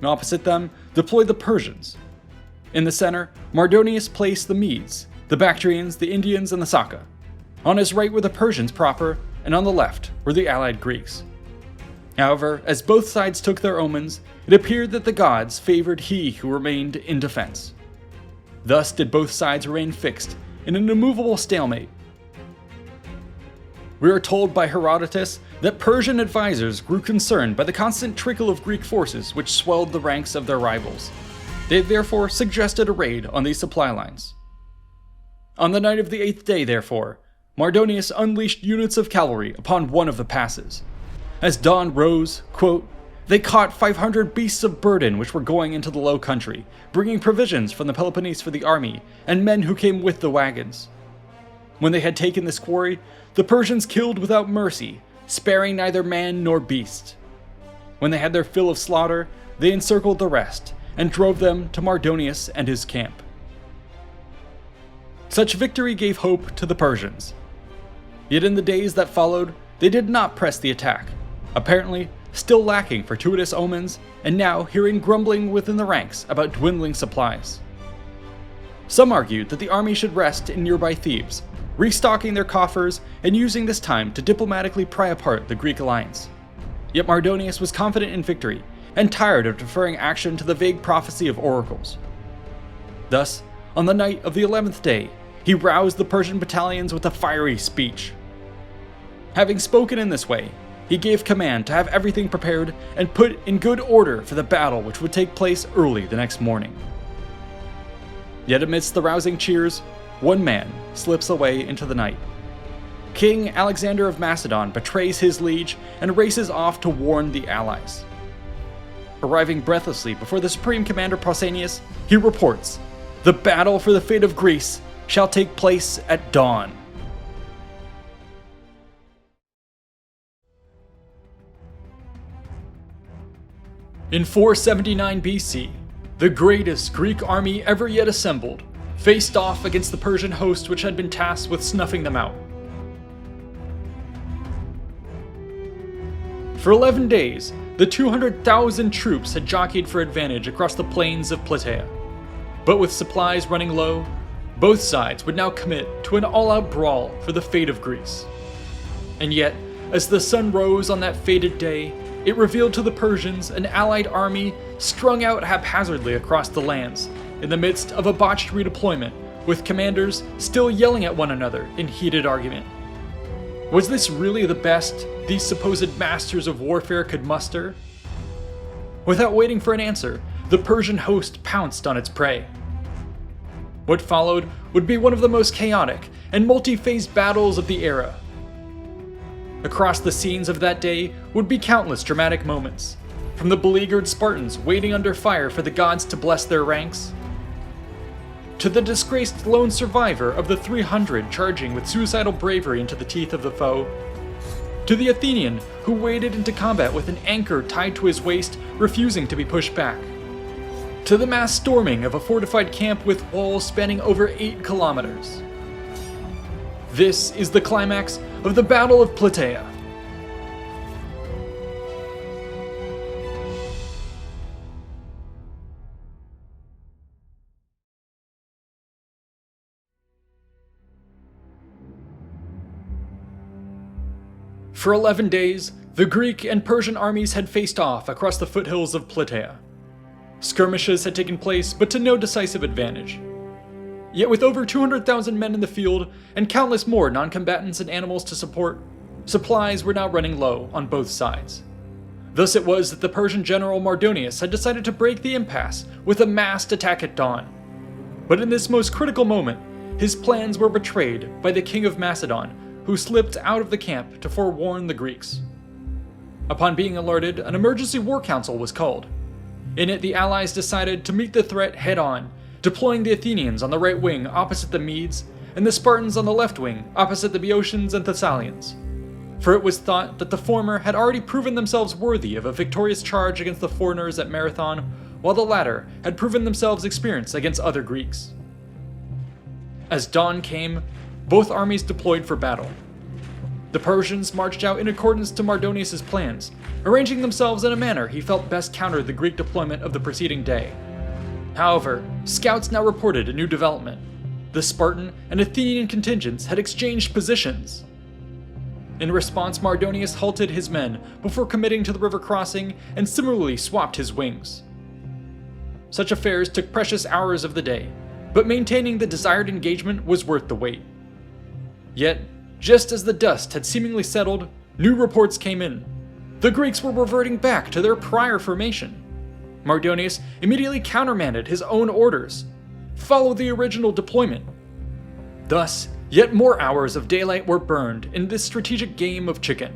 Opposite them deployed the Persians. In the center, Mardonius placed the Medes, the Bactrians, the Indians, and the Saka. On his right were the Persians proper, and on the left were the allied Greeks. However, as both sides took their omens, it appeared that the gods favored he who remained in defense. Thus did both sides remain fixed in an immovable stalemate. We are told by Herodotus that Persian advisors grew concerned by the constant trickle of Greek forces which swelled the ranks of their rivals. They therefore suggested a raid on these supply lines. On the night of the 8th day, therefore, Mardonius unleashed units of cavalry upon one of the passes. As dawn rose, quote, they caught 500 beasts of burden which were going into the low country, bringing provisions from the Peloponnese for the army, and men who came with the wagons. When they had taken this quarry, the Persians killed without mercy, sparing neither man nor beast. When they had their fill of slaughter, they encircled the rest, and drove them to Mardonius and his camp. Such victory gave hope to the Persians. Yet in the days that followed, they did not press the attack, apparently still lacking fortuitous omens, and now hearing grumbling within the ranks about dwindling supplies. Some argued that the army should rest in nearby Thebes, restocking their coffers and using this time to diplomatically pry apart the Greek alliance. Yet Mardonius was confident in victory, and tired of deferring action to the vague prophecy of oracles. Thus, on the night of the 11th day, he roused the Persian battalions with a fiery speech. Having spoken in this way, he gave command to have everything prepared and put in good order for the battle which would take place early the next morning. Yet amidst the rousing cheers, one man slips away into the night. King Alexander of Macedon betrays his liege and races off to warn the allies. Arriving breathlessly before the supreme commander Pausanias, he reports, "The battle for the fate of Greece shall take place at dawn." In 479 BC, the greatest Greek army ever yet assembled faced off against the Persian host which had been tasked with snuffing them out. For 11 days, the 200,000 troops had jockeyed for advantage across the plains of Plataea. But with supplies running low, both sides would now commit to an all-out brawl for the fate of Greece. And yet, as the sun rose on that fated day, it revealed to the Persians an allied army strung out haphazardly across the lands, in the midst of a botched redeployment, with commanders still yelling at one another in heated argument. Was this really the best these supposed masters of warfare could muster? Without waiting for an answer, the Persian host pounced on its prey. What followed would be one of the most chaotic and multi-phased battles of the era. Across the scenes of that day would be countless dramatic moments, from the beleaguered Spartans waiting under fire for the gods to bless their ranks, to the disgraced lone survivor of the 300 charging with suicidal bravery into the teeth of the foe, to the Athenian who waded into combat with an anchor tied to his waist, refusing to be pushed back, to the mass storming of a fortified camp with walls spanning over 8 kilometers. This is the climax of the Battle of Plataea. For 11 days, the Greek and Persian armies had faced off across the foothills of Plataea. Skirmishes had taken place, but to no decisive advantage. Yet with over 200,000 men in the field and countless more non-combatants and animals to support, supplies were now running low on both sides. Thus it was that the Persian general Mardonius had decided to break the impasse with a massed attack at dawn. But in this most critical moment, his plans were betrayed by the king of Macedon, who slipped out of the camp to forewarn the Greeks. Upon being alerted, an emergency war council was called. In it, the allies decided to meet the threat head-on, deploying the Athenians on the right wing opposite the Medes, and the Spartans on the left wing opposite the Boeotians and Thessalians. For it was thought that the former had already proven themselves worthy of a victorious charge against the foreigners at Marathon, while the latter had proven themselves experienced against other Greeks. As dawn came, both armies deployed for battle. The Persians marched out in accordance to Mardonius' plans, arranging themselves in a manner he felt best countered the Greek deployment of the preceding day. However, scouts now reported a new development. The Spartan and Athenian contingents had exchanged positions. In response, Mardonius halted his men before committing to the river crossing and similarly swapped his wings. Such affairs took precious hours of the day, but maintaining the desired engagement was worth the wait. Yet, just as the dust had seemingly settled, new reports came in. The Greeks were reverting back to their prior formation. Mardonius immediately countermanded his own orders: follow the original deployment. Thus, yet more hours of daylight were burned in this strategic game of chicken.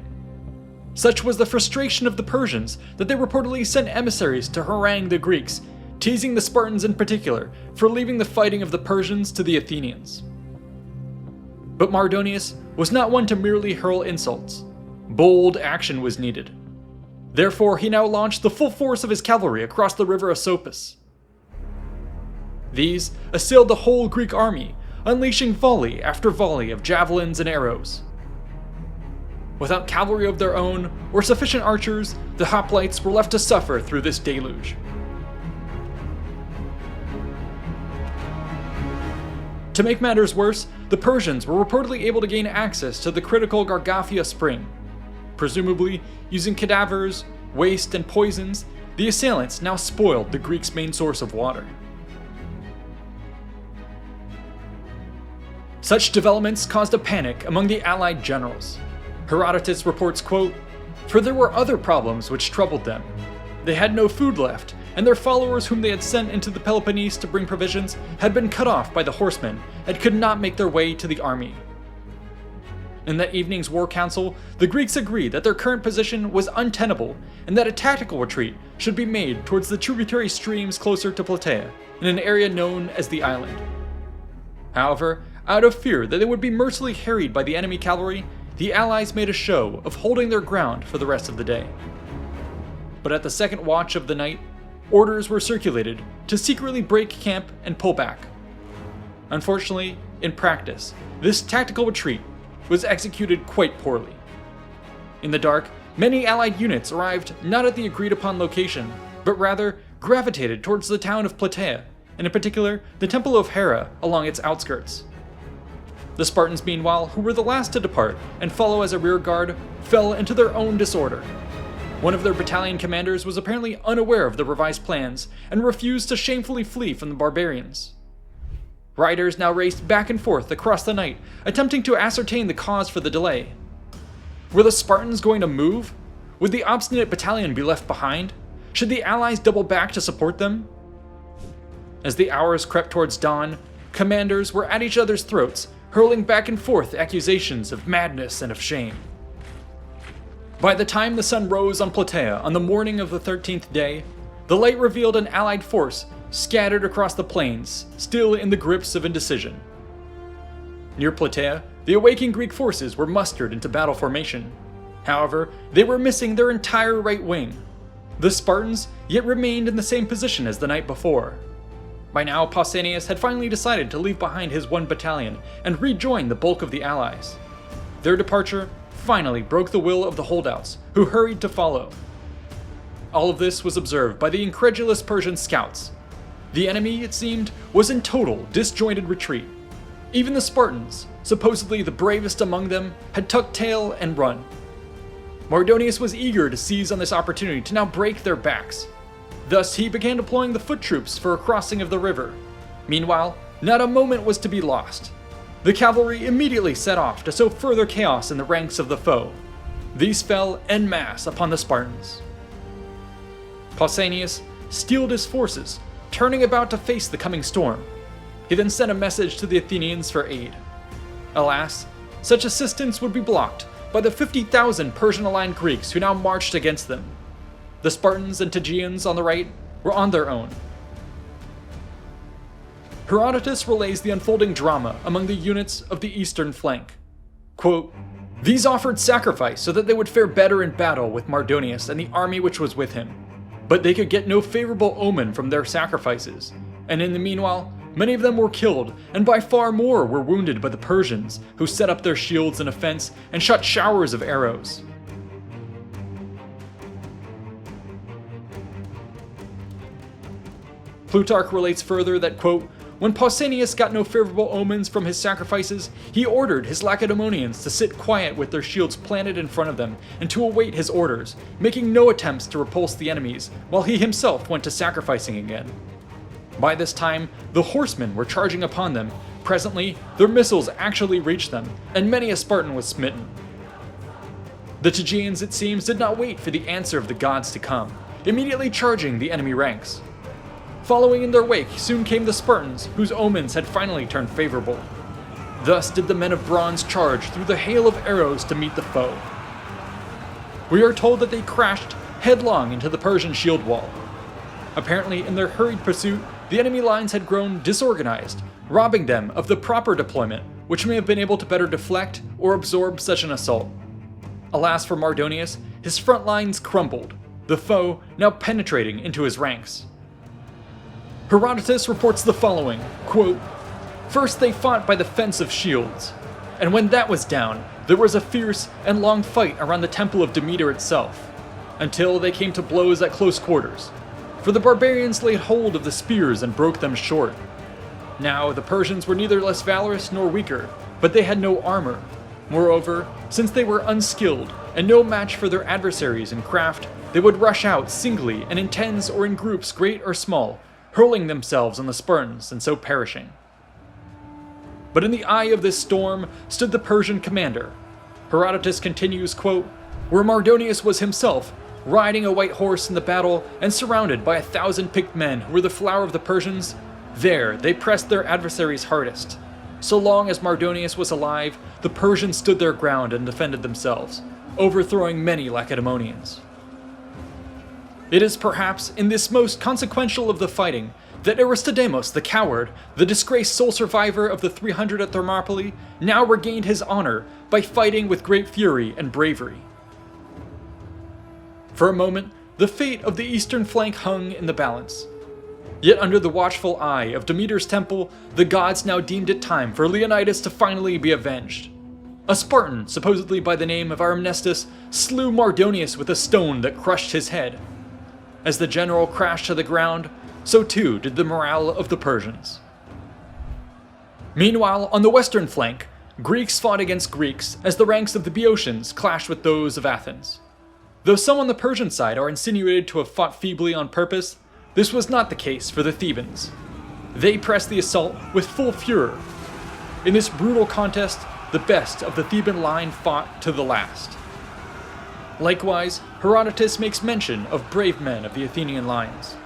Such was the frustration of the Persians that they reportedly sent emissaries to harangue the Greeks, teasing the Spartans in particular for leaving the fighting of the Persians to the Athenians. But Mardonius was not one to merely hurl insults. Bold action was needed. Therefore, he now launched the full force of his cavalry across the river Asopus. These assailed the whole Greek army, unleashing volley after volley of javelins and arrows. Without cavalry of their own, or sufficient archers, the hoplites were left to suffer through this deluge. To make matters worse, the Persians were reportedly able to gain access to the critical Gargaphia spring. Presumably, using cadavers, waste, and poisons, the assailants now spoiled the Greeks' main source of water. Such developments caused a panic among the allied generals. Herodotus reports, quote, "For there were other problems which troubled them. They had no food left, and their followers whom they had sent into the Peloponnese to bring provisions had been cut off by the horsemen and could not make their way to the army." In that evening's war council, the Greeks agreed that their current position was untenable and that a tactical retreat should be made towards the tributary streams closer to Plataea, in an area known as the island. However, out of fear that they would be mercilessly harried by the enemy cavalry, the allies made a show of holding their ground for the rest of the day. But at the second watch of the night, orders were circulated to secretly break camp and pull back. Unfortunately, in practice, this tactical retreat was executed quite poorly. In the dark, many allied units arrived not at the agreed upon location, but rather gravitated towards the town of Plataea, and in particular, the Temple of Hera along its outskirts. The Spartans, meanwhile, who were the last to depart and follow as a rear guard, fell into their own disorder. One of their battalion commanders was apparently unaware of the revised plans and refused to shamefully flee from the barbarians. Riders now raced back and forth across the night, attempting to ascertain the cause for the delay. Were the Spartans going to move? Would the obstinate battalion be left behind? Should the allies double back to support them? As the hours crept towards dawn, commanders were at each other's throats, hurling back and forth accusations of madness and of shame. By the time the sun rose on Plataea on the morning of the 13th day, the light revealed an allied force scattered across the plains, still in the grips of indecision. Near Plataea, the awakened Greek forces were mustered into battle formation. However, they were missing their entire right wing. The Spartans yet remained in the same position as the night before. By now, Pausanias had finally decided to leave behind his one battalion and rejoin the bulk of the allies. Their departure finally broke the will of the holdouts, who hurried to follow. All of this was observed by the incredulous Persian scouts. The enemy, it seemed, was in total disjointed retreat. Even the Spartans, supposedly the bravest among them, had tucked tail and run. Mardonius was eager to seize on this opportunity to now break their backs. Thus, he began deploying the foot troops for a crossing of the river. Meanwhile, not a moment was to be lost. The cavalry immediately set off to sow further chaos in the ranks of the foe. These fell en masse upon the Spartans. Pausanias steeled his forces, turning about to face the coming storm. He then sent a message to the Athenians for aid. Alas, such assistance would be blocked by the 50,000 Persian-aligned Greeks who now marched against them. The Spartans and Tegeans on the right were on their own. Herodotus relays the unfolding drama among the units of the eastern flank. Quote, "These offered sacrifice so that they would fare better in battle with Mardonius and the army which was with him. But they could get no favorable omen from their sacrifices, and in the meanwhile, many of them were killed, and by far more were wounded by the Persians, who set up their shields in offense and shot showers of arrows." Plutarch relates further that, quote, "When Pausanias got no favorable omens from his sacrifices, he ordered his Lacedaemonians to sit quiet with their shields planted in front of them and to await his orders, making no attempts to repulse the enemies, while he himself went to sacrificing again. By this time, the horsemen were charging upon them. Presently, their missiles actually reached them, and many a Spartan was smitten. The Tegeans, it seems, did not wait for the answer of the gods to come, immediately charging the enemy ranks. Following in their wake soon came the Spartans, whose omens had finally turned favorable. Thus did the men of bronze charge through the hail of arrows to meet the foe. We are told that they crashed headlong into the Persian shield wall. Apparently, in their hurried pursuit, the enemy lines had grown disorganized, robbing them of the proper deployment, which may have been able to better deflect or absorb such an assault. Alas for Mardonius, his front lines crumbled, the foe now penetrating into his ranks. Herodotus reports the following, quote, "First they fought by the fence of shields, and when that was down, there was a fierce and long fight around the temple of Demeter itself, until they came to blows at close quarters, for the barbarians laid hold of the spears and broke them short. Now the Persians were neither less valorous nor weaker, but they had no armor. Moreover, since they were unskilled and no match for their adversaries in craft, they would rush out singly and in tens or in groups great or small, hurling themselves on the Spartans and so perishing. But in the eye of this storm stood the Persian commander." Herodotus continues, quote, "Where Mardonius was himself, riding a white horse in the battle and surrounded by 1,000 picked men who were the flower of the Persians, there they pressed their adversaries hardest. So long as Mardonius was alive, the Persians stood their ground and defended themselves, overthrowing many Lacedaemonians. It is perhaps in this most consequential of the fighting that Aristodemos the coward, the disgraced sole survivor of the 300 at Thermopylae, now regained his honor by fighting with great fury and bravery." For a moment, the fate of the eastern flank hung in the balance. Yet under the watchful eye of Demeter's temple, the gods now deemed it time for Leonidas to finally be avenged. A Spartan, supposedly by the name of Artemisium, slew Mardonius with a stone that crushed his head. As the general crashed to the ground, so too did the morale of the Persians. Meanwhile, on the western flank, Greeks fought against Greeks as the ranks of the Boeotians clashed with those of Athens. Though some on the Persian side are insinuated to have fought feebly on purpose, this was not the case for the Thebans. They pressed the assault with full furor. In this brutal contest, the best of the Theban line fought to the last. Likewise, Herodotus makes mention of brave men of the Athenian lines.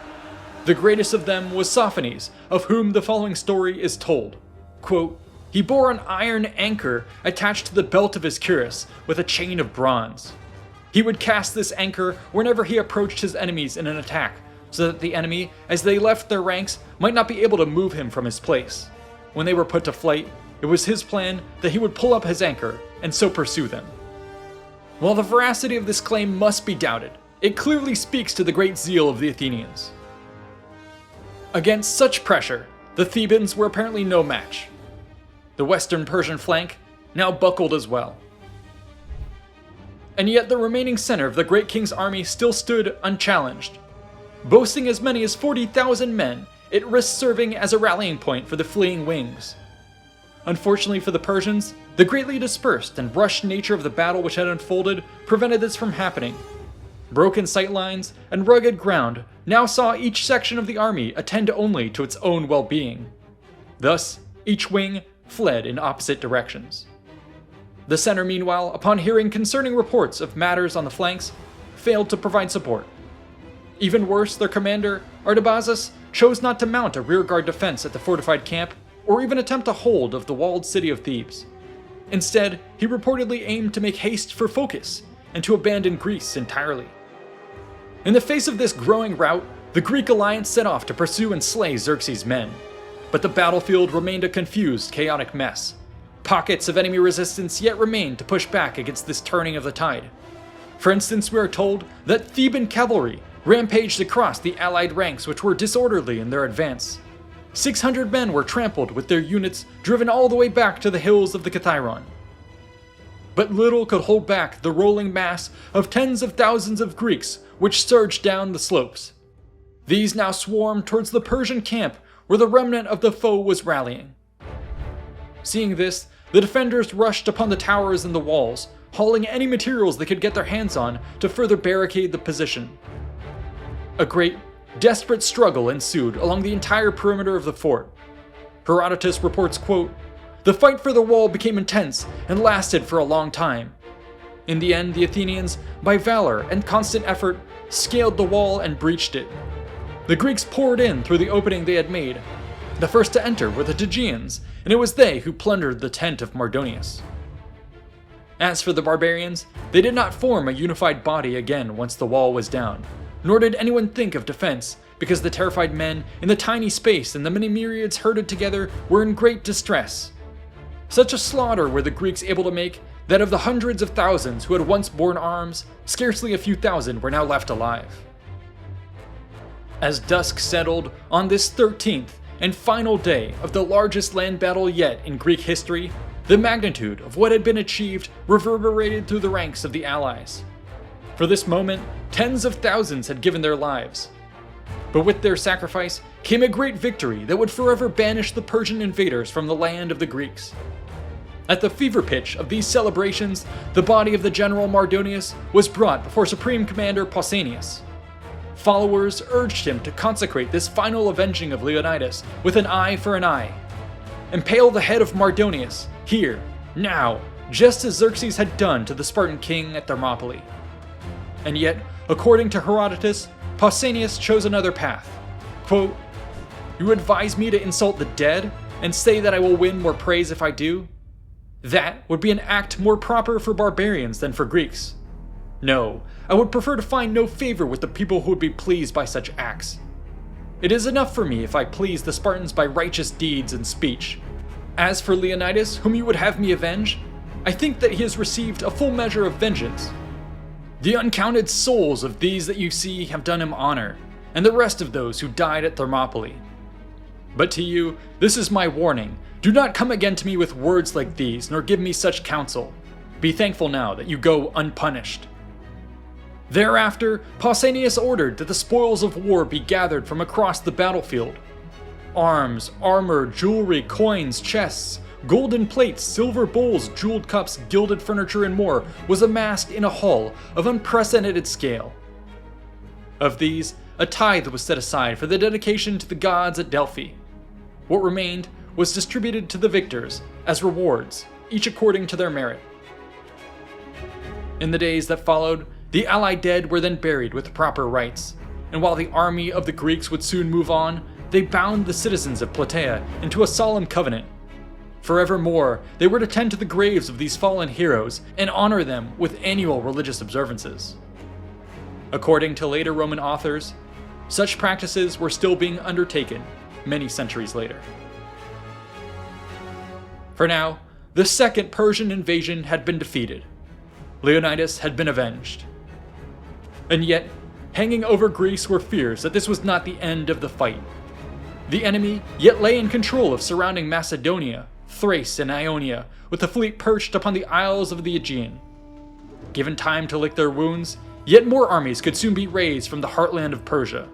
The greatest of them was Sophanes, of whom the following story is told. Quote, "He bore an iron anchor attached to the belt of his cuirass with a chain of bronze. He would cast this anchor whenever he approached his enemies in an attack, so that the enemy, as they left their ranks, might not be able to move him from his place. When they were put to flight, it was his plan that he would pull up his anchor and so pursue them." While the veracity of this claim must be doubted, it clearly speaks to the great zeal of the Athenians. Against such pressure, the Thebans were apparently no match. The western Persian flank now buckled as well. And yet the remaining center of the great king's army still stood unchallenged. Boasting as many as 40,000 men, it risked serving as a rallying point for the fleeing wings. Unfortunately for the Persians, the greatly dispersed and rushed nature of the battle which had unfolded prevented this from happening. Broken sightlines and rugged ground now saw each section of the army attend only to its own well-being. Thus, each wing fled in opposite directions. The center, meanwhile, upon hearing concerning reports of matters on the flanks, failed to provide support. Even worse, their commander, Artemisium, chose not to mount a rearguard defense at the fortified camp, or even attempt a hold of the walled city of Thebes. Instead, he reportedly aimed to make haste for focus, and to abandon Greece entirely. In the face of this growing rout, the Greek alliance set off to pursue and slay Xerxes' men. But the battlefield remained a confused, chaotic mess. Pockets of enemy resistance yet remained to push back against this turning of the tide. For instance, we are told that Theban cavalry rampaged across the allied ranks which were disorderly in their advance. 600 men were trampled with their units driven all the way back to the hills of the Kathiron. But little could hold back the rolling mass of tens of thousands of Greeks which surged down the slopes. These now swarmed towards the Persian camp where the remnant of the foe was rallying. Seeing this, the defenders rushed upon the towers and the walls, hauling any materials they could get their hands on to further barricade the position. A great, desperate struggle ensued along the entire perimeter of the fort. Herodotus reports, quote, "The fight for the wall became intense and lasted for a long time. In the end, the Athenians, by valor and constant effort, scaled the wall and breached it. The Greeks poured in through the opening they had made. The first to enter were the Tegeans, and it was they who plundered the tent of Mardonius. As for the barbarians, they did not form a unified body again once the wall was down, nor did anyone think of defense, because the terrified men in the tiny space and the many myriads herded together were in great distress. Such a slaughter were the Greeks able to make that of the hundreds of thousands who had once borne arms, scarcely a few thousand were now left alive." As dusk settled on this 13th and final day of the largest land battle yet in Greek history, the magnitude of what had been achieved reverberated through the ranks of the allies. For this moment, tens of thousands had given their lives. But with their sacrifice came a great victory that would forever banish the Persian invaders from the land of the Greeks. At the fever pitch of these celebrations, the body of the general Mardonius was brought before Supreme Commander Pausanias. Followers urged him to consecrate this final avenging of Leonidas with an eye for an eye. Impale the head of Mardonius, here, now, just as Xerxes had done to the Spartan king at Thermopylae. And yet, according to Herodotus, Pausanias chose another path. Quote, "You advise me to insult the dead and say that I will win more praise if I do? That would be an act more proper for barbarians than for Greeks. No, I would prefer to find no favor with the people who would be pleased by such acts. It is enough for me if I please the Spartans by righteous deeds and speech. As for Leonidas, whom you would have me avenge, I think that he has received a full measure of vengeance. The uncounted souls of these that you see have done him honor, and the rest of those who died at Thermopylae. But to you, this is my warning. Do not come again to me with words like these, nor give me such counsel. Be thankful now that you go unpunished." Thereafter, Pausanias ordered that the spoils of war be gathered from across the battlefield. Arms, armor, jewelry, coins, chests, golden plates, silver bowls, jeweled cups, gilded furniture, and more was amassed in a hall of unprecedented scale. Of these, a tithe was set aside for the dedication to the gods at Delphi. What remained was distributed to the victors as rewards, each according to their merit. In the days that followed, the allied dead were then buried with proper rites, and while the army of the Greeks would soon move on, they bound the citizens of Plataea into a solemn covenant. Forevermore, they were to tend to the graves of these fallen heroes and honor them with annual religious observances. According to later Roman authors, such practices were still being undertaken many centuries later. For now, the Second Persian Invasion had been defeated. Leonidas had been avenged. And yet, hanging over Greece were fears that this was not the end of the fight. The enemy yet lay in control of surrounding Macedonia, Thrace, and Ionia, with the fleet perched upon the isles of the Aegean. Given time to lick their wounds, yet more armies could soon be raised from the heartland of Persia.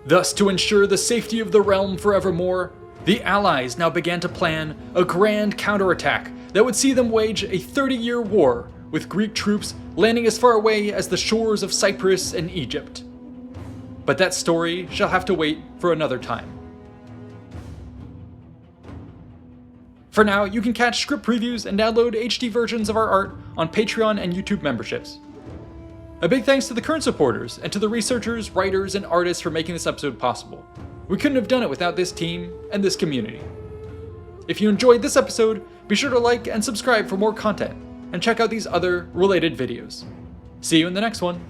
Thus, to ensure the safety of the realm forevermore, The Allies now began to plan a grand counterattack that would see them wage a 30-year war, with Greek troops landing as far away as the shores of Cyprus and Egypt. But that story shall have to wait for another time. For now, you can catch script previews and download HD versions of our art on Patreon and YouTube memberships. A big thanks to the current supporters and to the researchers, writers, and artists for making this episode possible. We couldn't have done it without this team and this community. If you enjoyed this episode, be sure to like and subscribe for more content, and check out these other related videos. See you in the next one.